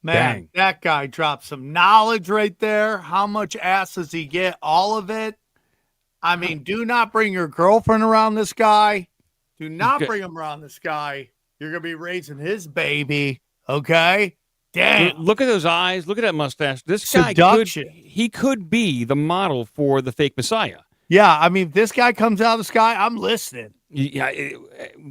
Man, Dang. That guy dropped some knowledge right there. How much ass does he get? All of it. I mean, do not bring your girlfriend around this guy. Do not bring him around this guy. You're going to be raising his baby. Okay? Damn. Look at those eyes. Look at that mustache. This guy could be the model for the fake Messiah. Yeah, I mean, if this guy comes out of the sky, I'm listening. Yeah,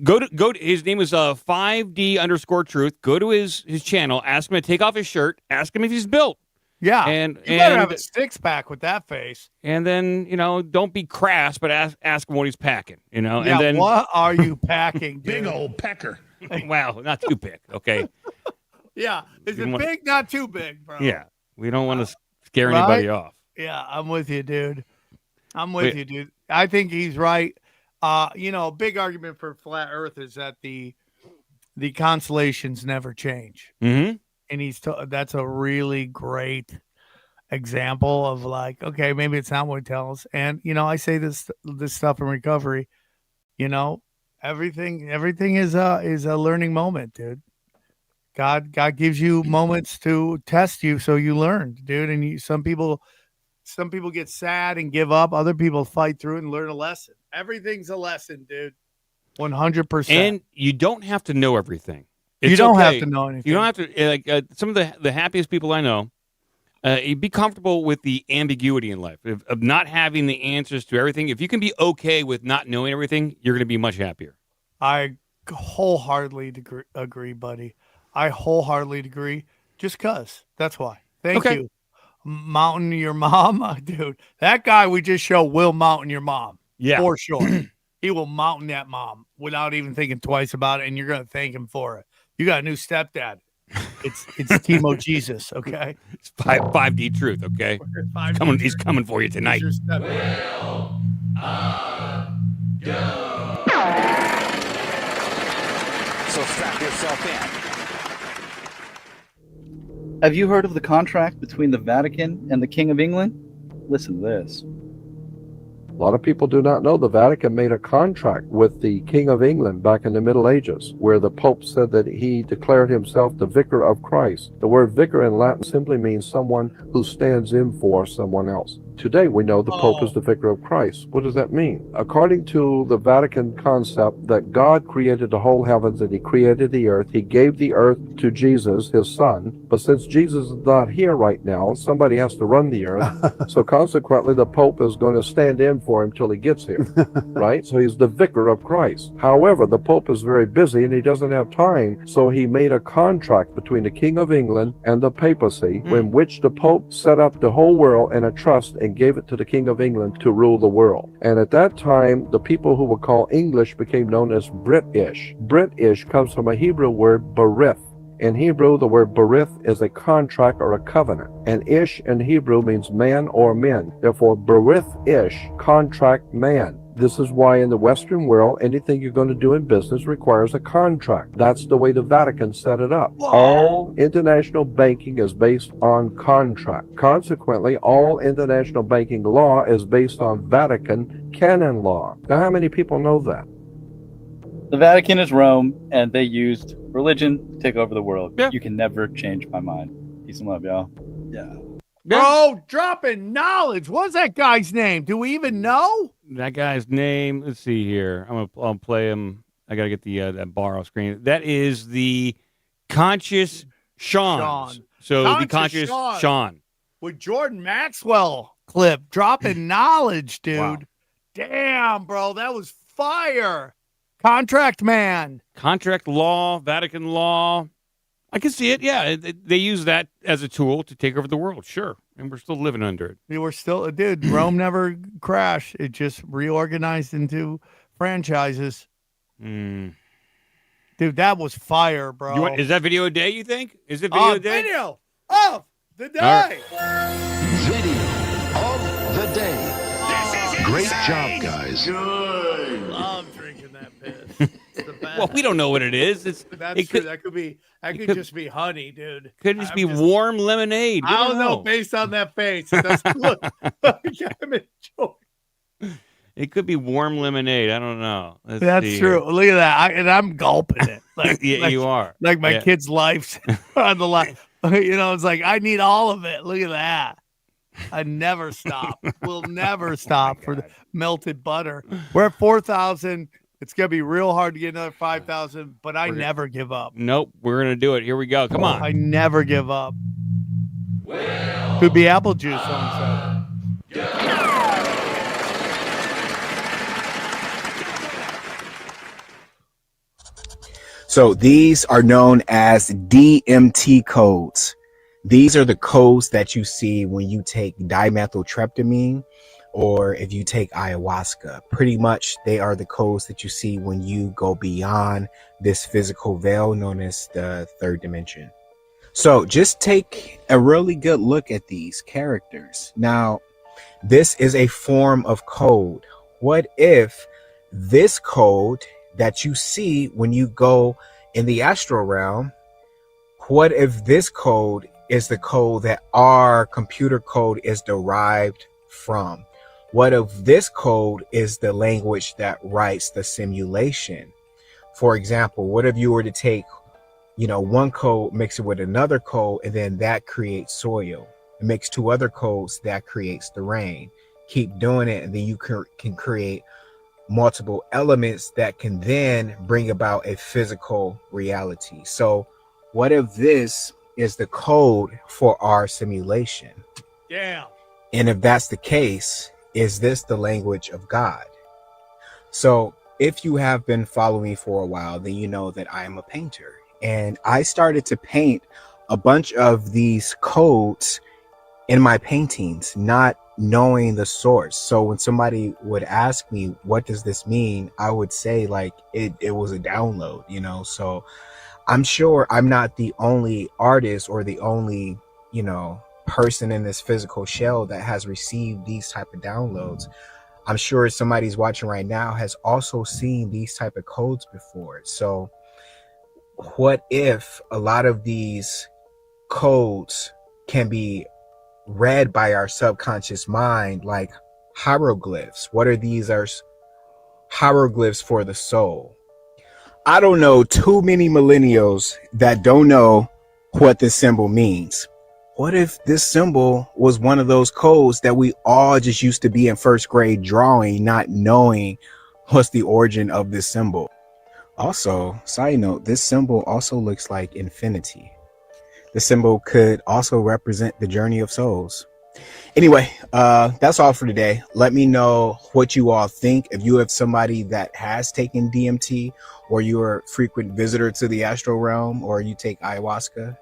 go to his name is 5D_truth. Go to his channel. Ask him to take off his shirt. Ask him if he's built. Yeah, and you better have a 6-pack with that face. And then don't be crass, but ask him what he's packing. Yeah, and then what are you packing? Big old pecker. Wow, not too big. Okay. Yeah, is it big? Not too big, bro. Yeah, we don't want to scare anybody off. Yeah, I'm with you, dude. I'm with you, dude. I think he's right. A big argument for flat Earth is that the constellations never change. Mm-hmm. And that's a really great example of like, okay, maybe it's not what it tells. And I say this stuff in recovery. Everything is a learning moment, dude. God gives you moments to test you, so you learn, dude. And some people get sad and give up. Other people fight through it and learn a lesson. Everything's a lesson, dude. 100%. And you don't have to know everything. You don't have to know anything. You don't have to, some of the happiest people I know, be comfortable with the ambiguity in life, of not having the answers to everything. If you can be okay with not knowing everything, you're going to be much happier. I wholeheartedly agree, buddy. I wholeheartedly agree. Just because. That's why. Thank you. Mountain your mom. Dude, that guy we just showed will mountain your mom. Yeah. For sure. He will mountain that mom without even thinking twice about it, and you're going to thank him for it. You got a new stepdad. It's Timo Jesus, okay? It's 5D truth, okay? He's coming for you tonight. So strap yourself in. Have you heard of the contract between the Vatican and the King of England? Listen to this. A lot of people do not know the Vatican made a contract with the King of England back in the Middle Ages, where the Pope said that he declared himself the vicar of Christ. The word vicar in Latin simply means someone who stands in for someone else. Today we know the Pope is the vicar of Christ. What does that mean? According to the Vatican concept that God created the whole heavens and he created the earth, he gave the earth to Jesus, his son. But since Jesus is not here right now, somebody has to run the earth. So consequently, the Pope is going to stand in for him till he gets here, right? So he's the vicar of Christ. However, the Pope is very busy and he doesn't have time. So he made a contract between the King of England and the papacy in which the Pope set up the whole world in a trust and gave it to the King of England to rule the world. And at that time, the people who were called English became known as British. British comes from a Hebrew word, berith. In Hebrew, the word berith is a contract or a covenant. And ish in Hebrew means man or men. Therefore, berith-ish, contract man. This is why in the Western world, anything you're going to do in business requires a contract. That's the way the Vatican set it up. All international banking is based on contract. Consequently, all international banking law is based on Vatican canon law. Now, how many people know that? The Vatican is Rome, and they used religion to take over the world. Yeah. You can never change my mind. Peace and love, y'all. Yeah. Bro, dropping knowledge. What's that guy's name? Do we even know? That guy's name. Let's see here. I'll play him. I gotta get the that bar off screen. That is the Conscious Sean. So the Conscious Sean with Jordan Maxwell clip, dropping knowledge, dude. Wow. Damn, bro, that was fire. Contract man. Contract law, Vatican law. I can see it. Yeah, they use that as a tool to take over the world. Sure, and we're still living under it. We're still, dude. Rome never crashed. It just reorganized into franchises. Dude, that was fire, bro. Is that video a day? You think? Is it video a day? Video of the day. Video of the day. Great job, guys. Good. Love drinking that piss. Well, we don't know what it is. That's true. That could just be honey, dude. Could just be warm lemonade. I don't know. Based on that face, it doesn't look like I'm enjoying. It could be warm lemonade. I don't know. That's true. Look at that. And I'm gulping it. Like, yeah, you are. Like my kid's life's on the line. You know, it's like, I need all of it. Look at that. I never stop. We'll never stop for the melted butter. We're at 4,000. It's going to be real hard to get another 5,000, but I never give up. Nope. We're going to do it. Here we go. Come on. I never give up. Could be apple juice, someone said. So these are known as DMT codes. These are the codes that you see when you take dimethyltryptamine or if you take ayahuasca. Pretty much they are the codes that you see when you go beyond this physical veil known as the third dimension. So just take a really good look at these characters. Now, this is a form of code. What if this code that you see when you go in the astral realm, what if this code is the code that our computer code is derived from? What if this code is the language that writes the simulation? For example, what if you were to take, one code, mix it with another code, and then that creates soil? Mix two other codes, that creates the rain. Keep doing it, and then you can create multiple elements that can then bring about a physical reality. So what if this is the code for our simulation? Yeah. And if that's the case, is this the language of God? So if you have been following me for a while, then you know that I am a painter. And I started to paint a bunch of these codes in my paintings, not knowing the source. So when somebody would ask me, what does this mean? I would say like, it was a download, so I'm sure I'm not the only artist or the only, person in this physical shell that has received these type of downloads. I'm sure somebody's watching right now has also seen these type of codes before. So what if a lot of these codes can be read by our subconscious mind like hieroglyphs? What are these? Are hieroglyphs for the soul? I don't know too many millennials that don't know what this symbol means. what if this symbol was one of those codes that we all just used to be in first grade drawing, not knowing what's the origin of this symbol? Also, side note, this symbol also looks like infinity. The symbol could also represent the journey of souls. Anyway, that's all for today. Let me know what you all think. If you have somebody that has taken DMT, or you're a frequent visitor to the astral realm, or you take ayahuasca,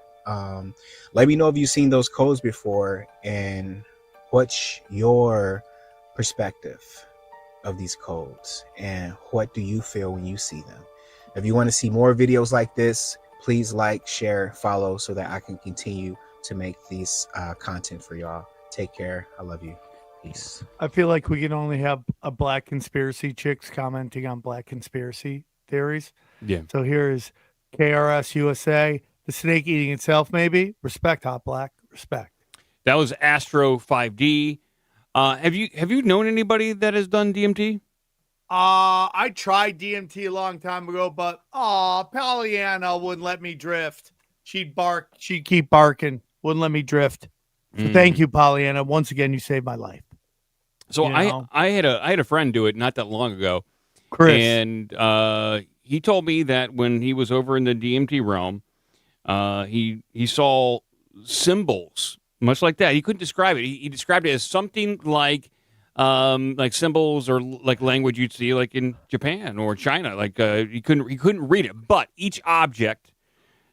let me know if you've seen those codes before and what's your perspective of these codes and what do you feel when you see them. If you want to see more videos like this, please like, share, follow so that I can continue to make these content for y'all. Take care. I love you. Peace. I feel like we can only have a black conspiracy chicks commenting on black conspiracy theories. Yeah. So here is KRS USA, the snake eating itself, maybe. Respect, Hot Black. Respect. That was Astro 5D. Have you known anybody that has done DMT? I tried DMT a long time ago, but Pollyanna wouldn't let me drift. She'd bark. She'd keep barking. Wouldn't let me drift. So thank you, Pollyanna. Once again, you saved my life. So I had a friend do it not that long ago, Chris, and he told me that when he was over in the DMT realm, he saw symbols much like that. He couldn't describe it. He described it as something like symbols or like language you'd see like in Japan or China. Like he couldn't read it, but each object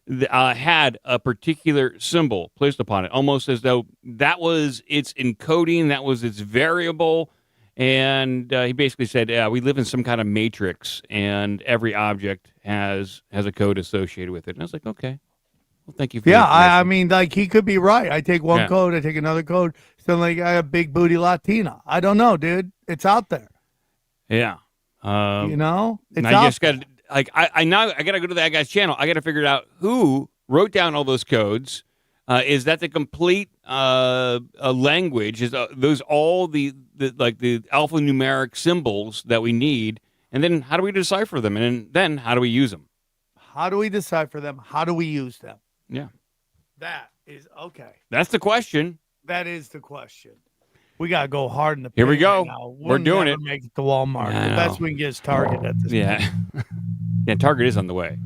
had a particular symbol placed upon it, almost as though that was its encoding, that was its variable. And he basically said, yeah, we live in some kind of matrix, and every object has a code associated with it. And I was like, okay, well, thank you for I mean, like, he could be right. I take one code, I take another code. Still, like, I have big booty Latina. I don't know, dude. It's out there. Yeah. You know? It's I just got like I got to go to that guy's channel. I got to figure out who wrote down all those codes. Is that the complete language? Is those all the alphanumeric symbols that we need? And then how do we decipher them? And then how do we use them? How do we decipher them? How do we use them? Yeah. That is okay. That's the question. That is the question. We got to go hard in the Here we go. Right, we're doing it. Make it to Walmart. The best we can get is Target at this point. Yeah, Target is on the way.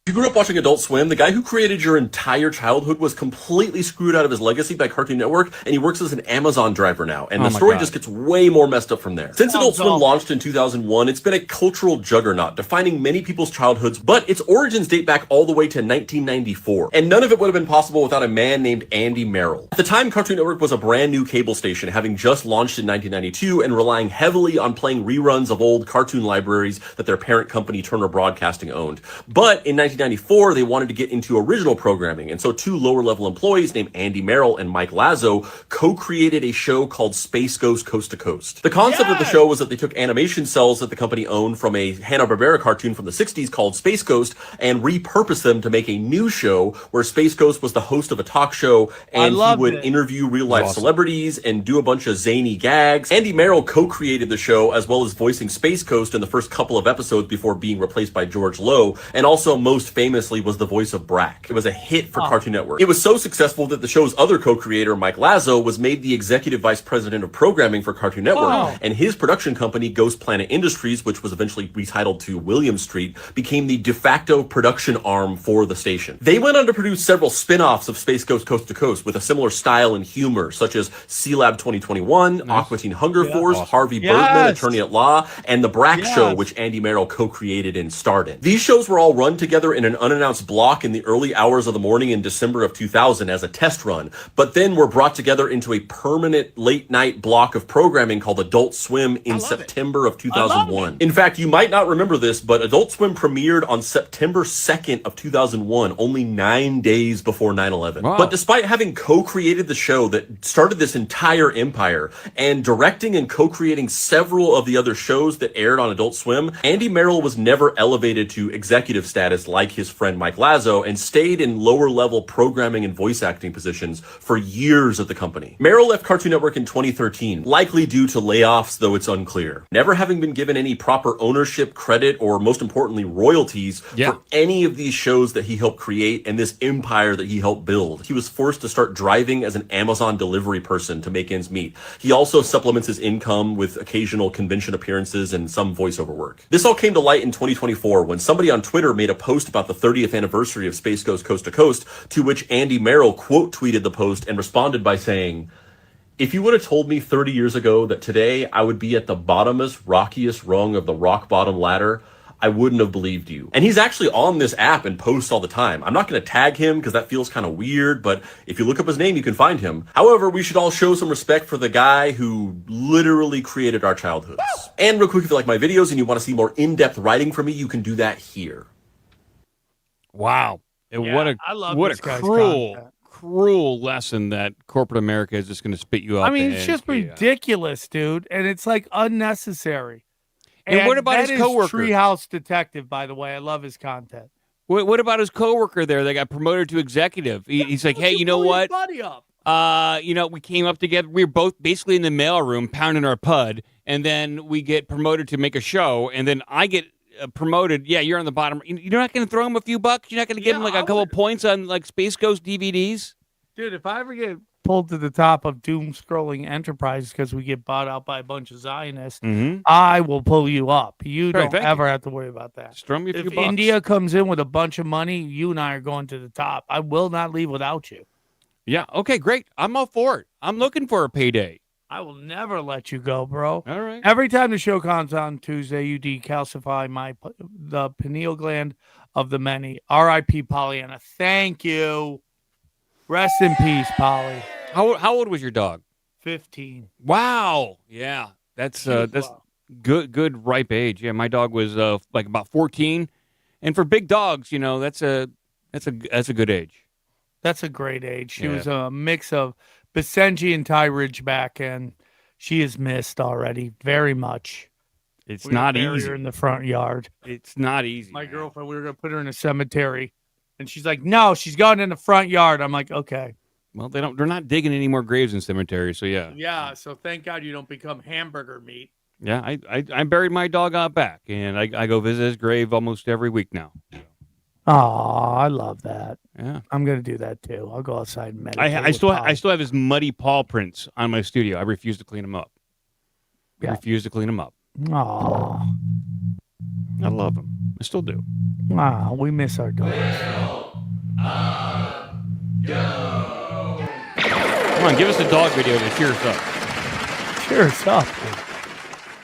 You grew up watching Adult Swim. The guy who created your entire childhood was completely screwed out of his legacy by Cartoon Network, and he works as an Amazon driver now. And the story just gets way more messed up from there. Since Adult Swim launched in 2001, it's been a cultural juggernaut, defining many people's childhoods, but its origins date back all the way to 1994. And none of it would have been possible without a man named Andy Merrill. At the time, Cartoon Network was a brand new cable station, having just launched in 1992 and relying heavily on playing reruns of old cartoon libraries that their parent company Turner Broadcasting owned. But in 1994, they wanted to get into original programming, and so two lower-level employees named Andy Merrill and Mike Lazo co-created a show called Space Ghost Coast to Coast. The concept of the show was that they took animation cells that the company owned from a Hanna-Barbera cartoon from the 60s called Space Ghost and repurposed them to make a new show where Space Ghost was the host of a talk show, and he would interview real-life celebrities and do a bunch of zany gags. Andy Merrill co-created the show, as well as voicing Space Ghost in the first couple of episodes before being replaced by George Lowe, and also most famously was the voice of Brack. It was a hit for Cartoon Network. It was so successful that the show's other co-creator, Mike Lazo, was made the executive vice president of programming for Cartoon Network, and his production company, Ghost Planet Industries, which was eventually retitled to William Street, became the de facto production arm for the station. They went on to produce several spin-offs of Space Ghost Coast to Coast with a similar style and humor, such as C-Lab 2021, Aqua Teen Hunger Force, Harvey Birdman, Attorney at Law, and The Brack Show, which Andy Merrill co-created and starred in. These shows were all run together in an unannounced block in the early hours of the morning in December of 2000 as a test run, but then were brought together into a permanent late-night block of programming called Adult Swim in September of 2001. In fact, you might not remember this, but Adult Swim premiered on September 2nd of 2001, only 9 days before 9/11. But despite having co-created the show that started this entire empire and directing and co-creating several of the other shows that aired on Adult Swim, Andy Merrill was never elevated to executive status like like his friend Mike Lazo, and stayed in lower-level programming and voice acting positions for years at the company. Merrill left Cartoon Network in 2013, likely due to layoffs, though it's unclear. Never having been given any proper ownership, credit, or most importantly, royalties for any of these shows that he helped create and this empire that he helped build. He was forced to start driving as an Amazon delivery person to make ends meet. He also supplements his income with occasional convention appearances and some voiceover work. This all came to light in 2024 when somebody on Twitter made a post about the 30th anniversary of Space Ghost Coast to Coast, to which Andy Merrill quote tweeted the post and responded by saying, "If you would have told me 30 years ago that today I would be at the bottomest, rockiest rung of the rock bottom ladder, I wouldn't have believed you." And he's actually on this app and posts all the time. I'm not going to tag him because that feels kind of weird, but if you look up his name, you can find him. However, we should all show some respect for the guy who literally created our childhoods. And real quick, if you like my videos and you want to see more in-depth writing from me, you can do that here. Wow. And what a cruel lesson that corporate America is just going to spit you up. I mean, it's just ridiculous, dude. And it's like unnecessary. And what about his coworker? Treehouse Detective, by the way. I love his content. What about his coworker there that got promoted to executive? He's like, hey, you know what? Buddy up. We came up together. We were both basically in the mailroom pounding our pud, and then we get promoted to make a show, and then I get promoted. Yeah, you're on the bottom. You're not going to throw him a few bucks? You're not going to give him like a couple points on like Space Ghost DVDs? Dude, if I ever get pulled to the top of DoomScrollin Enterprises because we get bought out by a bunch of Zionists, I will pull you up. You don't ever have to worry about that. Strum me a few If bucks. India comes in with a bunch of money, you and I are going to the top. I will not leave without you. Yeah, okay, great. I'm all for it. I'm looking for a payday. I will never let you go, bro. All right. Every time the show comes on Tuesday, you decalcify the pineal gland of the many. R.I.P. Pollyanna. Thank you. Rest in peace, Polly. How old was your dog? 15. Wow. Yeah. That's good ripe age. Yeah, my dog was like about 14. And for big dogs, that's a good age. That's a great age. She was a mix of Basenji and Ty Ridgeback, and she is missed already very much. It's not easy. Her in the front yard. It's not easy. My girlfriend, we were going to put her in a cemetery, and she's like, "No, she's going in the front yard." I'm like, "Okay." Well, they're not digging any more graves in cemeteries, so yeah. Yeah, so thank God you don't become hamburger meat. Yeah, I buried my dog out back, and I go visit his grave almost every week now. Oh, I love that. Yeah, I'm gonna do that too. I'll go outside and meditate. I still have his muddy paw prints on my studio. I refuse to clean them up. I refuse to clean them up. Oh, I love him. I still do. Wow, we miss our dogs. Come on, give us a dog video to cheer us up. Cheer us up.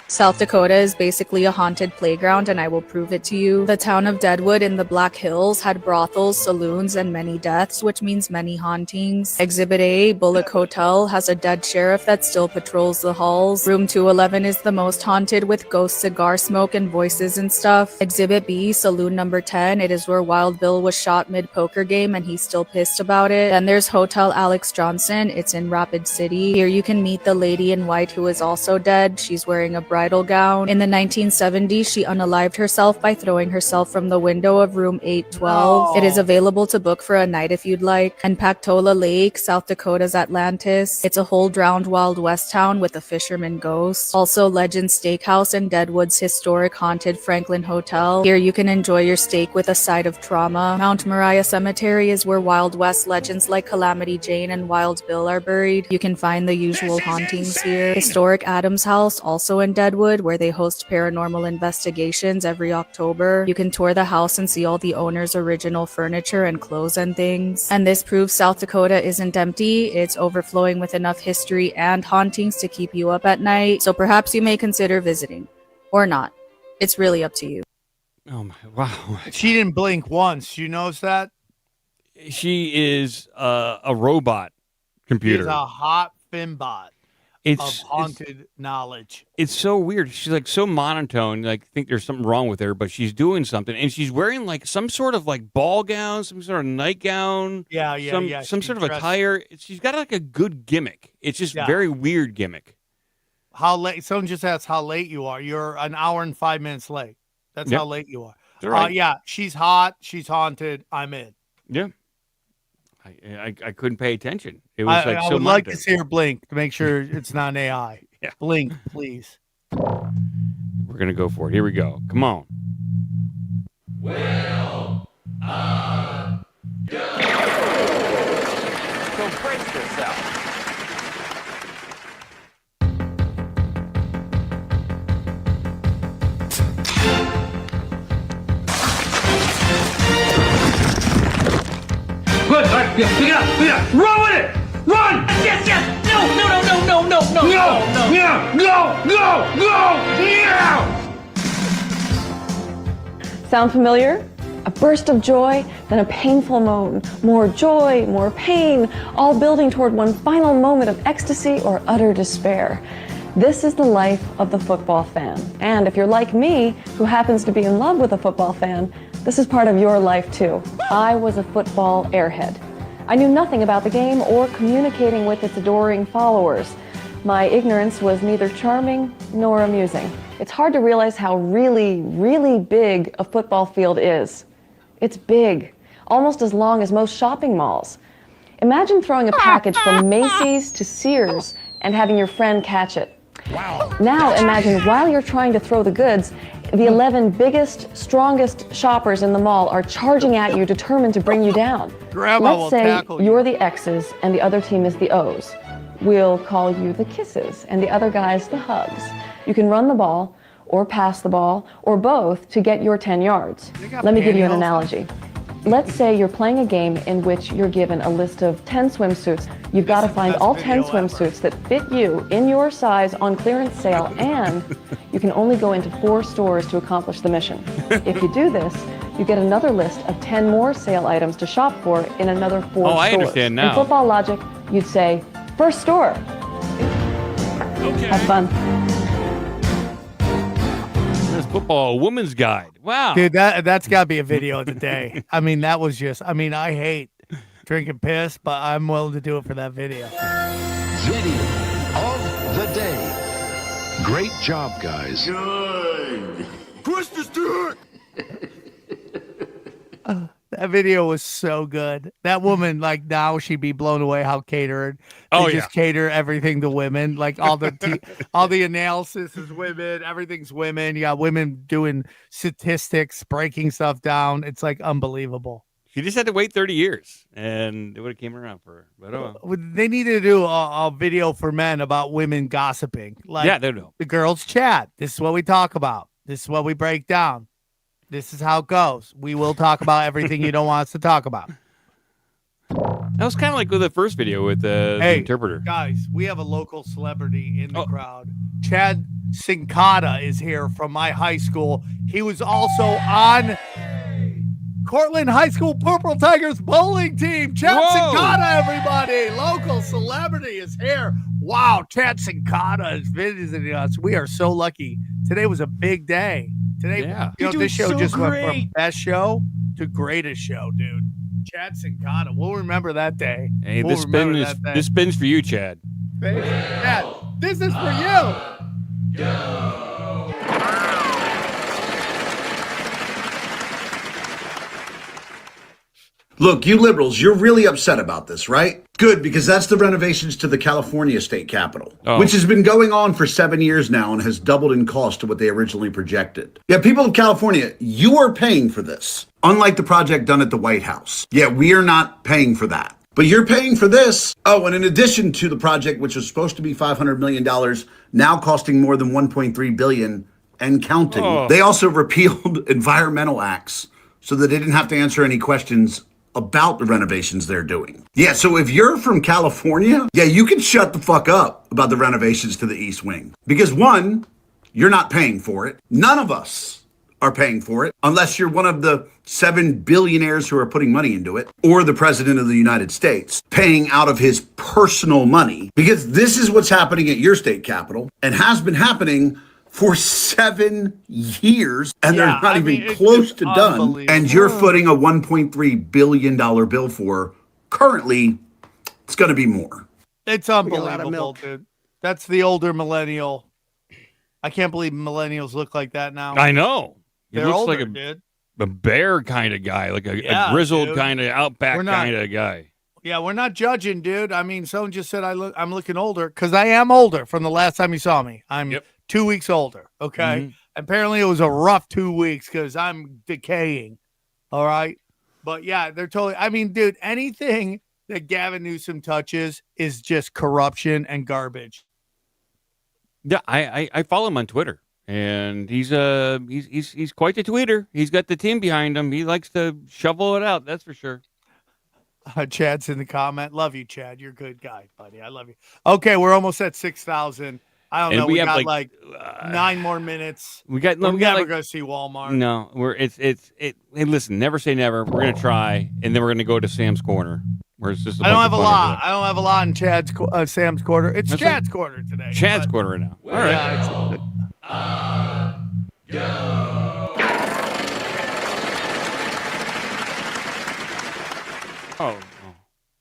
South Dakota is basically a haunted playground, and I will prove it to you. The town of Deadwood in the Black Hills had brothels, saloons, and many deaths, which means many hauntings. Exhibit A, Bullock Hotel, has a dead sheriff that still patrols the halls. Room 211 is the most haunted, with ghost cigar smoke and voices and stuff. Exhibit B, Saloon number 10, it is where Wild Bill was shot mid-poker game, and he's still pissed about it. Then there's Hotel Alex Johnson, it's in Rapid City. Here you can meet the lady in white who is also dead. She's wearing a bridal gown. In the 1970s, she unalived herself by throwing herself from the window of room 812. It is available to book for a night if you'd like. And Pactola Lake, South Dakota's Atlantis. It's a whole drowned Wild West town with a fisherman ghost. Also Legend Steakhouse and Deadwood's historic haunted Franklin Hotel. Here you can enjoy your steak with a side of trauma. Mount Moriah Cemetery is where Wild West legends like Calamity Jane and Wild Bill are buried. You can find the usual hauntings here. Historic Adams House, also in Deadwood, where they host paranormal investigations every October. You can tour the house and see all the owner's original furniture and clothes and things. And this proves South Dakota isn't empty. It's overflowing with enough history and hauntings to keep you up at night. So perhaps you may consider visiting. Or not. It's really up to you. Oh my, wow. She didn't blink once. You notice that? She is a robot computer. She's a hot Finbot. Of haunted knowledge. It's so weird. She's like so monotone. Like, I think there's something wrong with her, but she's doing something, and she's wearing like some sort of like ball gown, some sort of nightgown. Some sort of attire. She's got like a good gimmick. It's just very weird gimmick. How late? Someone just asked how late you are. You're an hour and 5 minutes late. That's how late you are. right. Yeah, she's hot. She's haunted. I'm in. Yeah. I couldn't pay attention. It was I so would like to monotone. see her blink to make sure it's not an AI. Yeah. Blink, please. We're going to go for it. Here we go. Come on. So brace yourself. Good. All right, pick it up. Run with it. Run. Yes. No. Yeah. Sound familiar? A burst of joy, then a painful moan. More joy, more pain, all building toward one final moment of ecstasy or utter despair. This is the life of the football fan. And if you're like me, who happens to be in love with a football fan, this is part of your life too. I was a football airhead. I knew nothing about the game or communicating with its adoring followers. My ignorance was neither charming nor amusing. It's hard to realize how really, really big a football field is. It's big, almost as long as most shopping malls. Imagine throwing a package from Macy's to Sears and having your friend catch it. Wow. Now imagine while you're trying to throw the goods, the 11 biggest, strongest shoppers in the mall are charging at you, determined to bring you down. Grandma will Let's say tackle you. you're the X's and the other team is the O's. We'll call you the kisses and the other guys the hugs. You can run the ball or pass the ball or both to get your 10 yards. Let me give you an analogy. Let's say you're playing a game in which you're given a list of 10 swimsuits. You've got to find all 10 swimsuits that fit you in your size on clearance sale, and you can only go into 4 stores to accomplish the mission. If you do this, you get another list of 10 more sale items to shop for in another 4 stores. I understand now. In football logic, you'd say, first store. Okay. Have fun. There's football woman's guide. Wow. Dude, that's got to be a video of the day. I mean, that was just, I mean, I hate drinking piss, but I'm willing to do it for that video. Video of the day. Great job, guys. Good. Push this dick. That video was so good. That woman, like, now she'd be blown away how catered. Oh, They just cater everything to women. Like all the analysis is women. Everything's women. You got women doing statistics, breaking stuff down. It's like unbelievable. She just had to wait 30 years, and it would have came around for her. But oh, well. They need to do a video for men about women gossiping. Like, Yeah, they do. The girls chat. This is what we talk about. This is what we break down. This is how it goes. We will talk about everything you don't want us to talk about. That was kind of like with the first video with the interpreter. Guys, we have a local celebrity in the crowd. Chad Sincata is here from my high school. He was also on Cortland High School Purple Tigers bowling team. Chad Sincata, everybody. Local celebrity is here. Wow, Chad Sincata is visiting us. We are so lucky. Today was a big day. Today, you know, this show just went from best show to greatest show, dude. Chad Sincata. We'll remember that day. Hey, we'll this spin's for you, Chad. Thank you, Chad. This is for you. Look, you liberals, you're really upset about this, right? Good, because that's the renovations to the California state capitol, which has been going on for 7 years now and has doubled in cost to what they originally projected. Yeah, people of California, you are paying for this, unlike the project done at the White House. Yeah, we are not paying for that. But you're paying for this. Oh, and in addition to the project, which was supposed to be $500 million, now costing more than $1.3 billion and counting, they also repealed environmental acts so that they didn't have to answer any questions about the renovations they're doing. Yeah, so if you're from California, yeah, you can shut the fuck up about the renovations to the East Wing. Because one, you're not paying for it. None of us are paying for it, unless you're one of the 7 billionaires who are putting money into it, or the president of the United States paying out of his personal money. Because this is what's happening at your state capitol and has been happening for 7 years, and they're not even close to done. And you're footing a $1.3 billion bill for currently, it's going to be more. It's unbelievable, dude. That's the older millennial. I can't believe millennials look like that now. I know. They're older, dude. a bear kind of guy, like a grizzled kind of outback kind of guy. Yeah, we're not judging, dude. I mean, someone just said I'm looking older because I am older from the last time you saw me. I'm 2 weeks older. Okay. Mm-hmm. Apparently, it was a rough 2 weeks because I'm decaying. All right. But yeah, they're totally. I mean, dude, anything that Gavin Newsom touches is just corruption and garbage. Yeah, I follow him on Twitter, and he's quite the tweeter. He's got the team behind him. He likes to shovel it out. That's for sure. Chad's in the comment. Love you, Chad. You're a good guy, buddy. I love you. Okay, we're almost at 6,000. I don't know. We got like 9 more minutes. We're never going to see Walmart. No, Hey, listen, never say never. We're gonna try, and then we're gonna go to Sam's Corner, where it's just. I don't have a lot. I don't have a lot in Sam's Corner. It's Chad's Corner today. Chad's Corner now. All right. Oh.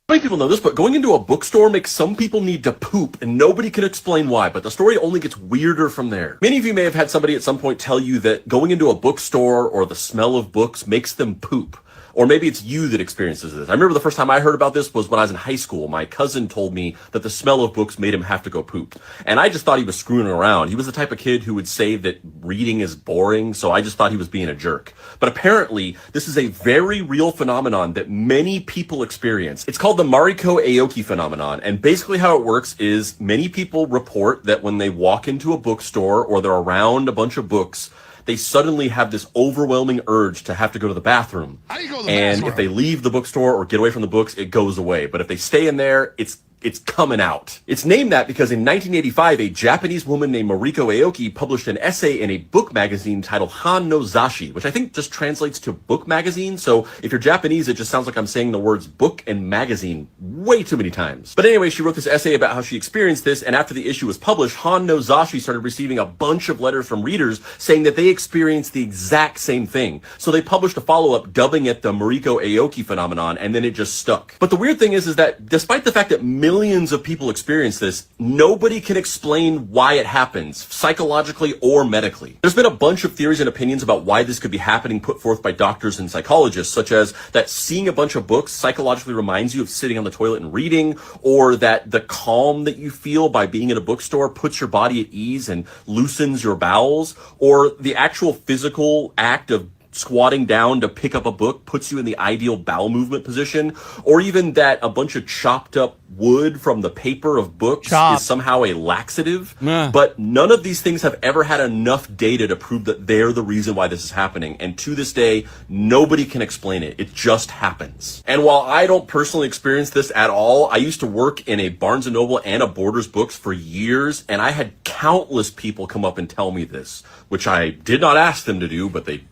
Many people know this, but going into a bookstore makes some people need to poop, and nobody can explain why, but the story only gets weirder from there. Many of you may have had somebody at some point tell you that going into a bookstore or the smell of books makes them poop. Or maybe it's you that experiences this. I remember the first time I heard about this was when I was in high school. My cousin told me that the smell of books made him have to go poop. And I just thought he was screwing around. He was the type of kid who would say that reading is boring, so I just thought he was being a jerk. But apparently, this is a very real phenomenon that many people experience. It's called the Mariko Aoki phenomenon. And basically how it works is many people report that when they walk into a bookstore or they're around a bunch of books, they suddenly have this overwhelming urge to have to go to the bathroom. And if they leave the bookstore or get away from the books, it goes away. But if they stay in there, it's coming out. It's named that because in 1985, a Japanese woman named Mariko Aoki published an essay in a book magazine titled Han no Zashi, which I think just translates to book magazine. So if you're Japanese, it just sounds like I'm saying the words book and magazine way too many times. But anyway, she wrote this essay about how she experienced this, and after the issue was published, Han no Zashi started receiving a bunch of letters from readers saying that they experienced the exact same thing. So they published a follow-up dubbing it the Mariko Aoki phenomenon, and then it just stuck. But the weird thing is that despite the fact that millions of people experience this, nobody can explain why it happens, psychologically or medically. There's been a bunch of theories and opinions about why this could be happening put forth by doctors and psychologists, such as that seeing a bunch of books psychologically reminds you of sitting on the toilet and reading, or that the calm that you feel by being in a bookstore puts your body at ease and loosens your bowels, or the actual physical act of squatting down to pick up a book puts you in the ideal bowel movement position, or even that a bunch of chopped up wood from the paper of books is somehow a laxative. But none of these things have ever had enough data to prove that they're the reason why this is happening. And to this day, nobody can explain it. It just happens. And while I don't personally experience this at all, I used to work in a Barnes & Noble and a Borders books for years, and I had countless people come up and tell me this, which I did not ask them to do, but they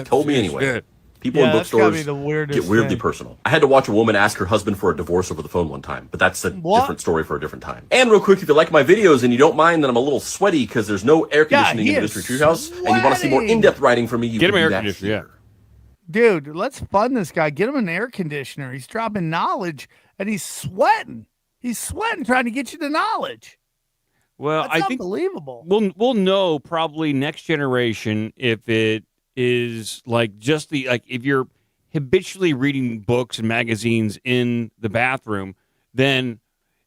told me anyway. People in bookstores get weirdly personal. I had to watch a woman ask her husband for a divorce over the phone one time, but that's a different story for a different time. And real quick, if you like my videos and you don't mind that I'm a little sweaty because there's no air conditioning in the Mystery Treehouse, and you want to see more in-depth writing from me, you get him can an do air that conditioner. here. Dude, let's fund this guy. Get him an air conditioner. He's dropping knowledge, and he's sweating. He's sweating trying to get you the knowledge. Well, That's I think unbelievable. We'll know probably next generation if it is like just if you're habitually reading books and magazines in the bathroom, then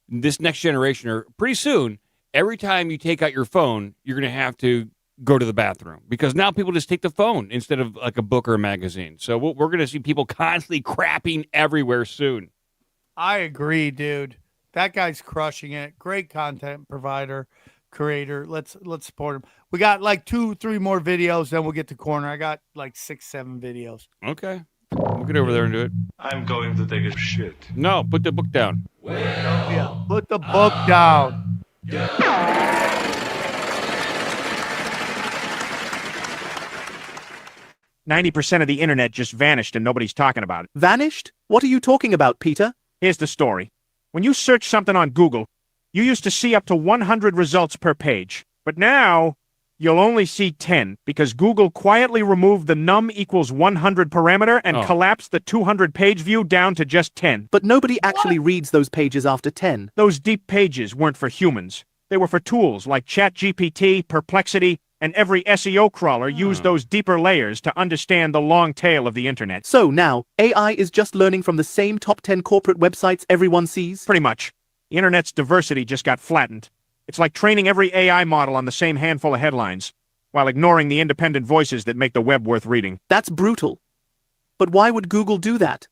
this next generation, or pretty soon, every time you take out your phone, you're going to have to go to the bathroom, because now people just take the phone instead of like a book or a magazine. So we're going to see people constantly crapping everywhere soon. I agree, dude. That guy's crushing it. Great content provider, creator. Let's support him. We got like 2-3 more videos, then we'll get to corner. I got like 6-7 videos. Okay. We'll get over there and do it. I'm going to take a shit. No, put the book down. Yeah, put the book down. 90% of the internet just vanished and nobody's talking about it. Vanished? What are you talking about, Peter? Here's the story. When you search something on Google, you used to see up to 100 results per page. But now, you'll only see 10, because Google quietly removed the num equals 100 parameter and collapsed the 200-page view down to just 10. But nobody actually reads those pages after 10. Those deep pages weren't for humans. They were for tools like ChatGPT, Perplexity, and every SEO crawler used those deeper layers to understand the long tail of the internet. So now, AI is just learning from the same top 10 corporate websites everyone sees? Pretty much. The internet's diversity just got flattened. It's like training every AI model on the same handful of headlines, while ignoring the independent voices that make the web worth reading. That's brutal. But why would Google do that?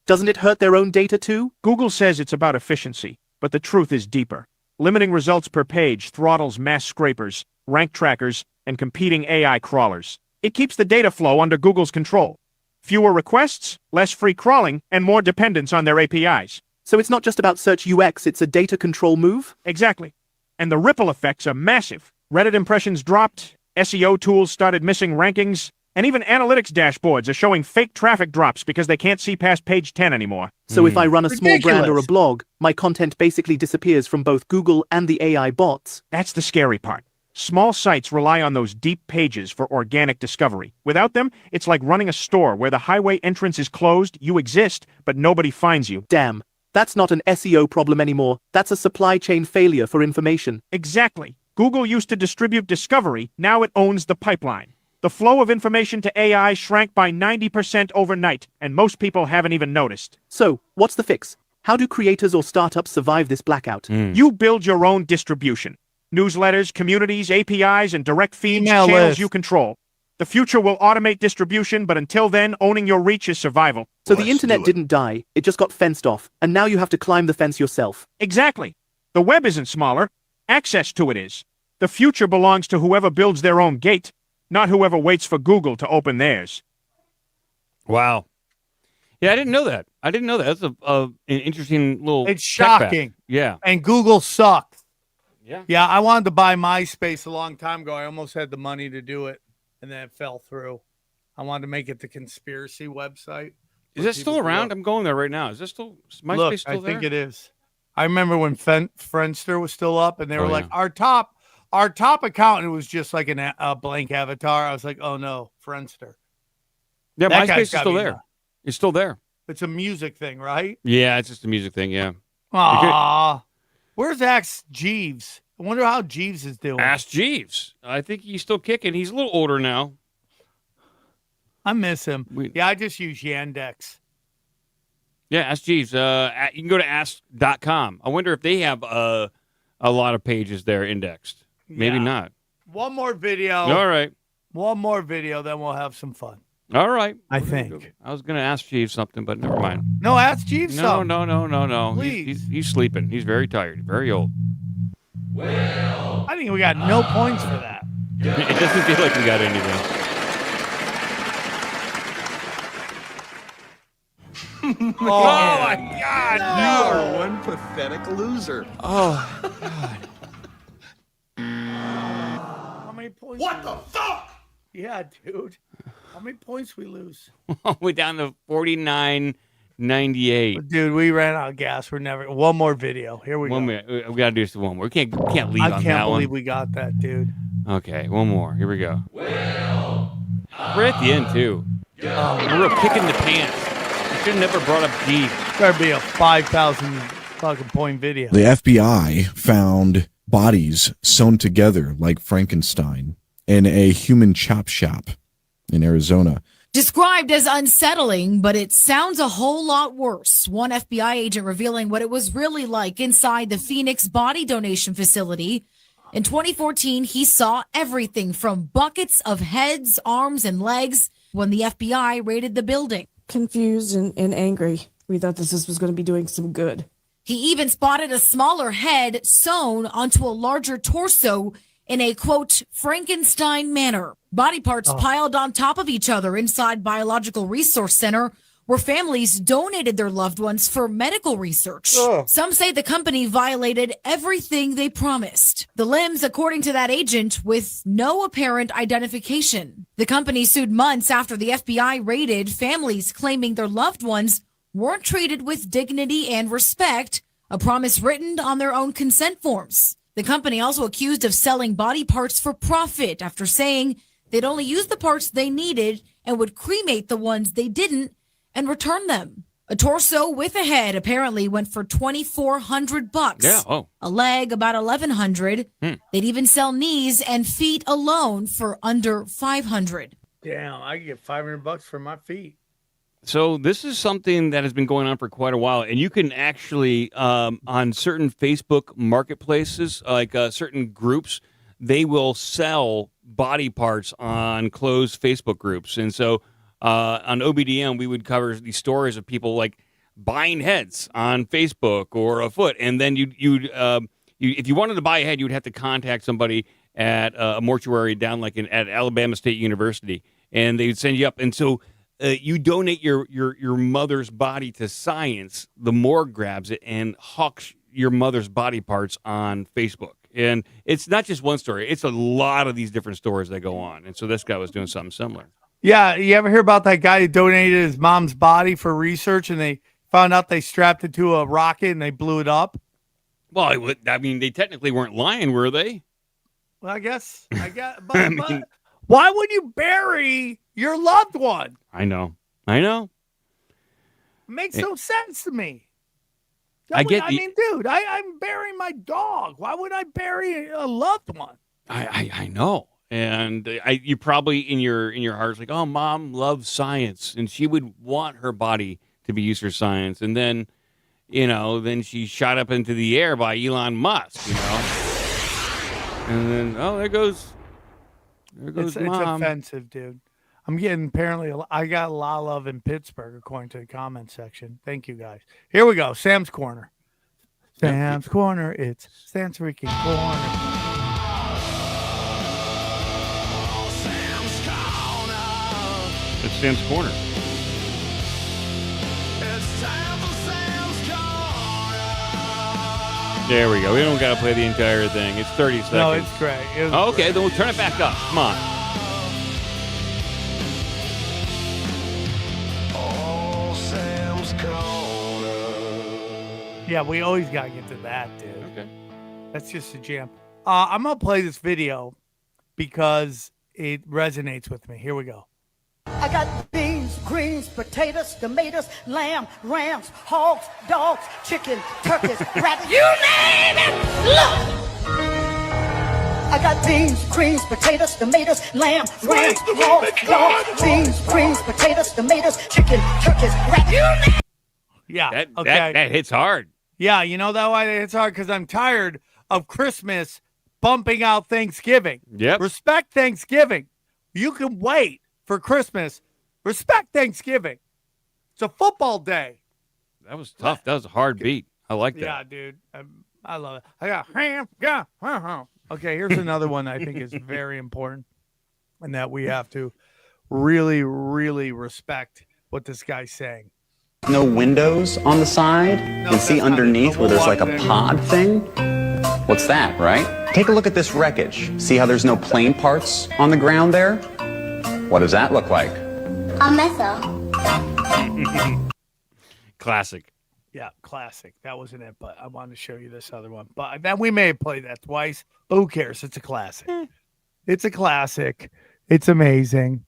Doesn't it hurt their own data too? Google says it's about efficiency, but the truth is deeper. Limiting results per page throttles mass scrapers, rank trackers, and competing AI crawlers. It keeps the data flow under Google's control. Fewer requests, less free crawling, and more dependence on their APIs. So it's not just about search UX, it's a data control move? Exactly. And the ripple effects are massive. Reddit impressions dropped, SEO tools started missing rankings, and even analytics dashboards are showing fake traffic drops because they can't see past page 10 anymore. So if I run a small brand or a blog, my content basically disappears from both Google and the AI bots. That's the scary part. Small sites rely on those deep pages for organic discovery. Without them, it's like running a store where the highway entrance is closed, you exist, but nobody finds you. Damn. That's not an SEO problem anymore. That's a supply chain failure for information. Exactly. Google used to distribute discovery, now it owns the pipeline. The flow of information to AI shrank by 90% overnight, and most people haven't even noticed. So, what's the fix? How do creators or startups survive this blackout? You build your own distribution. Newsletters, communities, APIs, and direct feeds, Email channels list. you control. The future will automate distribution, but until then, owning your reach is survival. So the internet didn't die, it just got fenced off, and now you have to climb the fence yourself. Exactly. The web isn't smaller. Access to it is. The future belongs to whoever builds their own gate, not whoever waits for Google to open theirs. Wow. Yeah, I didn't know that. That's an interesting little. It's tech fact. shocking. Yeah. And Google sucks. Yeah. Yeah, I wanted to buy MySpace a long time ago. I almost had the money to do it, and then it fell through. I wanted to make it the conspiracy website. Is that still around? I'm going there right now. Is MySpace Look, still I there? think it is. I remember when Friendster was still up, and they were like, yeah. our top account, and it was just like a blank avatar. I was like, oh no, Friendster. Yeah, That MySpace guy's is got still me there. nuts. It's still there. It's a music thing, right? Yeah, it's just a music thing. Yeah. Aw. Where's Axe Jeeves? I wonder how Jeeves is doing. Ask Jeeves. I think he's still kicking. He's a little older now. I miss him. Yeah, I just use Yandex. Yeah, Ask Jeeves. You can go to ask.com. I wonder if they have a lot of pages there indexed. Maybe Yeah. not. One more video. All right. One more video, then we'll have some fun. All right. I think. I was going to ask Jeeves something, but never mind. No, ask Jeeves No, something. no. Please. He's sleeping. He's very tired. Very old. I think we got no points for that. It doesn't feel like we got anything. Oh, my God. You are one pathetic loser. Oh, God. How many points? What the fuck? Yeah, dude. How many points we lose? We're down to 49.98. Dude, we ran out of gas. We're never. One more video. Here we go. 1 minute. We got to do this one more. We can't leave I on can't that believe one. we got that, dude. Okay, one more. Here we go. We're at the end, too. We're a kick in the pants. We should have never brought up Jeeves. Better be a 5,000 fucking point video. The FBI found bodies sewn together like Frankenstein in a human chop shop in Arizona. Described as unsettling, but it sounds a whole lot worse. One FBI agent revealing what it was really like inside the Phoenix body donation facility. In 2014, he saw everything from buckets of heads, arms, and legs when the FBI raided the building. Confused and angry. We thought this was going to be doing some good. He even spotted a smaller head sewn onto a larger torso in a, quote, Frankenstein manner. Body parts piled on top of each other inside Biological Resource Center, where families donated their loved ones for medical research. Some say the company violated everything they promised. The limbs, according to that agent, with no apparent identification. The company sued months after the FBI raided families claiming their loved ones weren't treated with dignity and respect, a promise written on their own consent forms. The company also accused of selling body parts for profit after saying they'd only use the parts they needed and would cremate the ones they didn't and return them. A torso with a head apparently went for $2,400. Yeah. Oh. A leg about $1,100. They'd even sell knees and feet alone for under $500. Damn, I can get $500 for my feet. So this is something that has been going on for quite a while, and you can actually on certain Facebook marketplaces, like certain groups, they will sell body parts on closed Facebook groups. And so on OBDM, we would cover these stories of people like buying heads on Facebook or a foot, and then you'd if you wanted to buy a head, you would have to contact somebody at a mortuary down like at Alabama State University, and they'd send you up. And so you donate your mother's body to science, the morgue grabs it and hawks your mother's body parts on Facebook. And it's not just one story. It's a lot of these different stories that go on. And so this guy was doing something similar. Yeah, you ever hear about that guy who donated his mom's body for research and they found out they strapped it to a rocket and they blew it up? Well, I mean, they technically weren't lying, were they? Well, I guess. But why would you bury your loved one? I know. It makes no sense to me. I mean, dude, I'm burying my dog. Why would I bury a loved one? I know. And you probably in your heart like, oh, mom loves science, and she would want her body to be used for science. And then, then she shot up into the air by Elon Musk, And then, there goes mom. It's offensive, dude. I'm getting I got a lot of love in Pittsburgh, according to the comment section. Thank you, guys. Here we go. Sam's Corner. Sam's Corner. It's Sam's freaking corner. It's Sam's Corner. There we go. We don't got to play the entire thing. It's 30 seconds. No, it's great. Okay, then we'll turn it back up. Come on. Yeah, we always got to get to that, dude. Okay. That's just a jam. I'm going to play this video because it resonates with me. Here we go. I got beans, greens, potatoes, tomatoes, lamb, rams, hogs, dogs, chicken, turkeys, rabbits. You name it! Look! I got beans, greens, potatoes, tomatoes, lamb, rams, hogs, dogs, beans, greens, potatoes, tomatoes, chicken, turkeys, rabbits. You name it! Yeah. That hits hard. Yeah, you know that why it's hard? Because I'm tired of Christmas bumping out Thanksgiving. Yep. Respect Thanksgiving. You can wait for Christmas. Respect Thanksgiving. It's a football day. That was tough. That was a hard beat. I like that. Yeah, dude. I love it. I got Okay, here's another one I think is very important and that we have to really, really respect what this guy's saying. No windows on the side? You can see underneath where there's like a pod thing? What's that, right? Take a look at this wreckage. See how there's no plane parts on the ground there? What does that look like? A missile. Classic. Yeah, classic. That wasn't it, but I wanted to show you this other one. But then we may have played that twice. But who cares? It's a classic. It's a classic. It's amazing.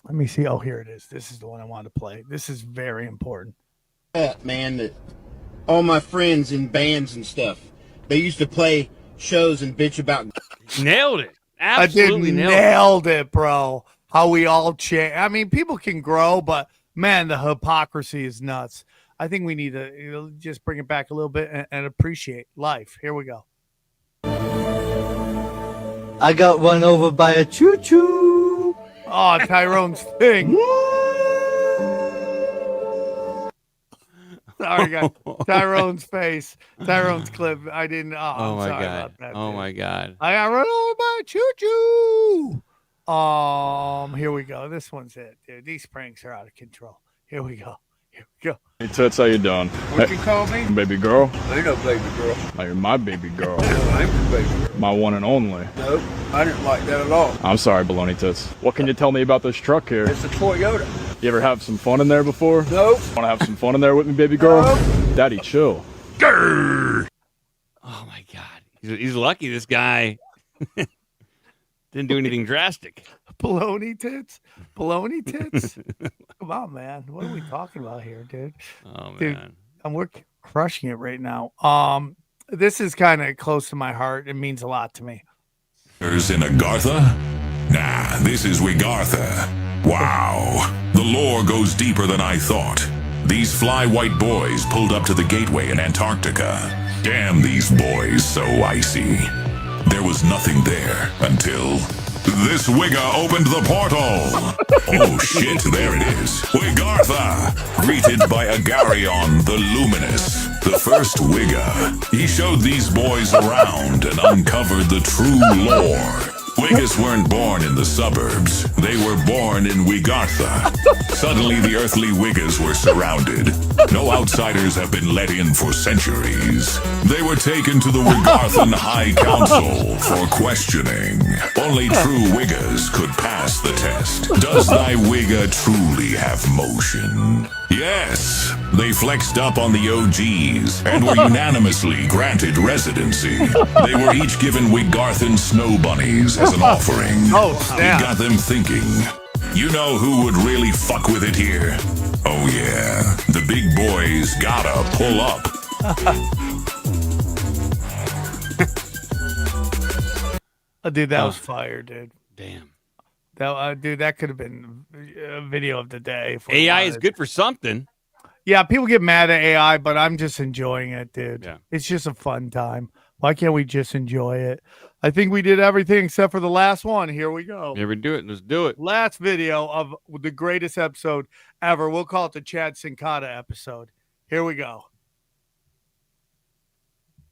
Let me see. Oh, here it is. This is the one I wanted to play. This is very important. Man, that all my friends in bands and stuff, they used to play shows and bitch about. Nailed it. Absolutely nailed it, bro. How we all change. I mean, people can grow, but man, the hypocrisy is nuts. I think we need to just bring it back a little bit and appreciate life. Here we go. I got run over by a choo-choo. Oh, Tyrone's thing. Sorry, guys. Tyrone's face. Tyrone's clip. I didn't. I'm my sorry God. about that. Oh, dude. my God. I got run over by a choo-choo. Here we go. This one's it, dude. These pranks are out of control. Here we go. Here we go. Hey, Toots, how you doing? What you call me? Baby girl? Ain't no baby girl. Oh, you're my baby girl. I'm your baby girl. My one and only. Nope, I didn't like that at all. I'm sorry, Baloney Toots. What can you tell me about this truck here? It's a Toyota. You ever have some fun in there before? Nope. Want to have some fun in there with me, baby girl? Nope. Daddy, chill. Grrr. Oh, my God. He's lucky this guy didn't do anything drastic. Baloney tits. Baloney tits. Come on, man. What are we talking about here, dude? Oh, Dude, man. and we're crushing it right now. This is kind of close to my heart. It means a lot to me. There's in Agartha? Nah, this is Wigartha. Wow. The lore goes deeper than I thought. These fly white boys pulled up to the gateway in Antarctica. Damn these boys so icy. There was nothing there until this Wigga opened the portal. Oh shit, there it is. Wigartha, greeted by Agarion the Luminous, the first Wigga. He showed these boys around and uncovered the true lore. Wiggas weren't born in the suburbs. They were born in Wigartha. Suddenly, the earthly Wiggas were surrounded. No outsiders have been let in for centuries. They were taken to the Wigarthan High Council for questioning. Only true Wiggas could pass the test. Does thy Wigga truly have motion? Yes, they flexed up on the OGs and were unanimously granted residency. They were each given Wigarthan snow bunnies as an offering. Oh, snap. It got them thinking. You know who would really fuck with it here? Oh yeah, the big boys gotta pull up. Dude, that was fire, dude. Damn. Dude, that could have been a video of the day. AI is good for something. Yeah, people get mad at AI, but I'm just enjoying it, dude. Yeah. It's just a fun time. Why can't we just enjoy it? I think we did everything except for the last one. Here we go. Never do it. Let's do it. Last video of the greatest episode ever. We'll call it the Chad Sincata episode. Here we go.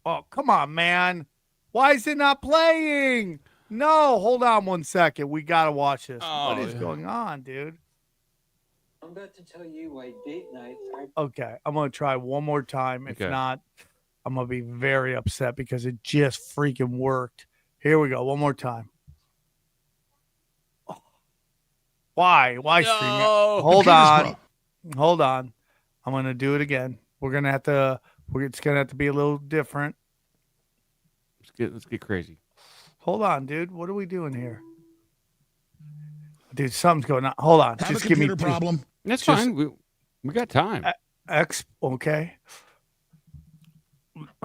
Oh, come on, man. Why is it not playing? No, hold on 1 second. We got to watch this. What is going on, dude? I'm about to tell you why date nights are... Okay, I'm going to try one more time. If Okay. not, I'm going to be very upset because it just freaking worked. Here we go. One more time. Oh. Why? Why stream it? Hold on. Hold on. I'm going to do it again. We're going to have to, it's going to have to be a little different. Let's get crazy. Hold on, dude. What are we doing here? Dude, something's going on. Hold on. Have just a give me computer problem? That's fine. We got time. Okay.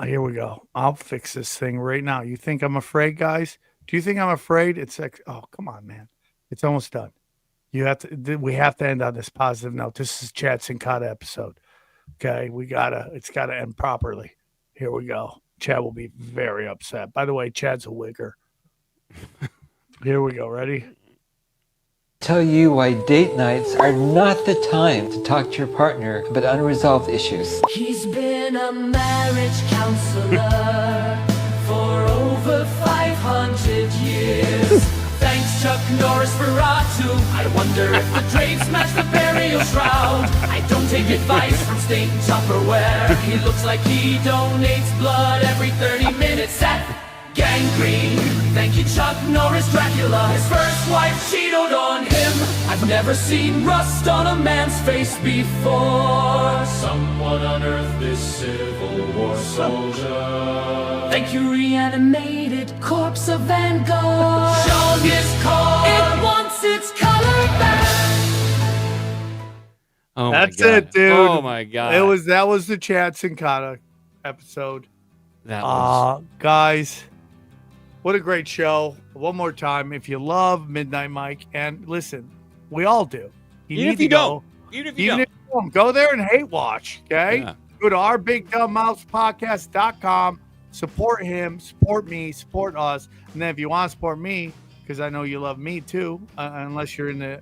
Here we go. I'll fix this thing right now. You think I'm afraid, guys? Do you think I'm afraid? It's like, oh, come on, man. It's almost done. We have to end on this positive note. This is Chad Sincata episode. Okay, it's gotta end properly. Here we go. Chad will be very upset. By the way, Chad's a wigger. Here we go. Ready? Tell you why date nights are not the time to talk to your partner about unresolved issues. He's been a marriage counselor for over 500 years. Thanks Chuck Norris for Ratu. I wonder if the drapes match the burial shroud. I don't take advice from stained Tupperware. He looks like he donates blood every 30 minutes at Gangrene. Thank you, Chuck Norris Dracula. His first wife cheated on him. I've never seen rust on a man's face before. Someone unearthed this Civil War soldier. Thank you, reanimated corpse of Van Gogh. Shown his car. It wants its color back. Oh, That's my God. it, dude. Oh my God. That was the Chad Sincata episode. That was Guys, what a great show. One more time, if you love Midnight Mike, and listen, we all do. Even if you don't. Even if you don't. Go there and hate watch, okay? Yeah. Go to ourbigdumbmousepodcast.com. Support him, support me, support us. And then if you want to support me, because I know you love me too, unless you're in the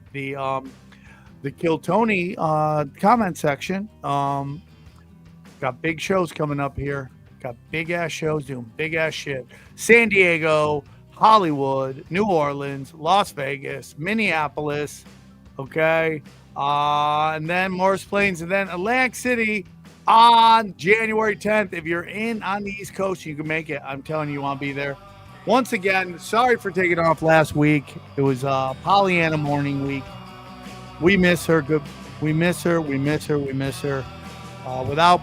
Kill Tony comment section. Got big shows coming up here. Got big ass shows doing big ass shit. San Diego, Hollywood, New Orleans, Las Vegas, Minneapolis. Okay. And then Morris Plains, and then Atlantic City on January 10th. If you're on the East Coast, you can make it. I'm telling you, you want to be there. Once again, sorry for taking off last week. It was Pollyanna morning week. We miss her. We miss her. Without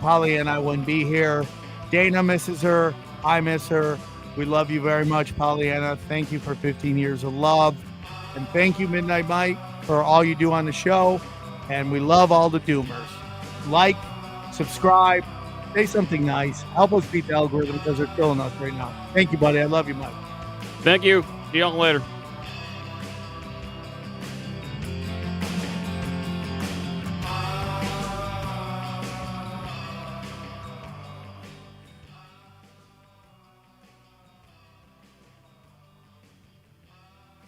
Pollyanna, I wouldn't be here. Dana misses her. I miss her. We love you very much, Pollyanna. Thank you for 15 years of love. And thank you, Midnight Mike, for all you do on the show. And we love all the doomers. Like, subscribe, say something nice. Help us beat the algorithm because they're killing us right now. Thank you, buddy. I love you, Mike. Thank you. See y'all later.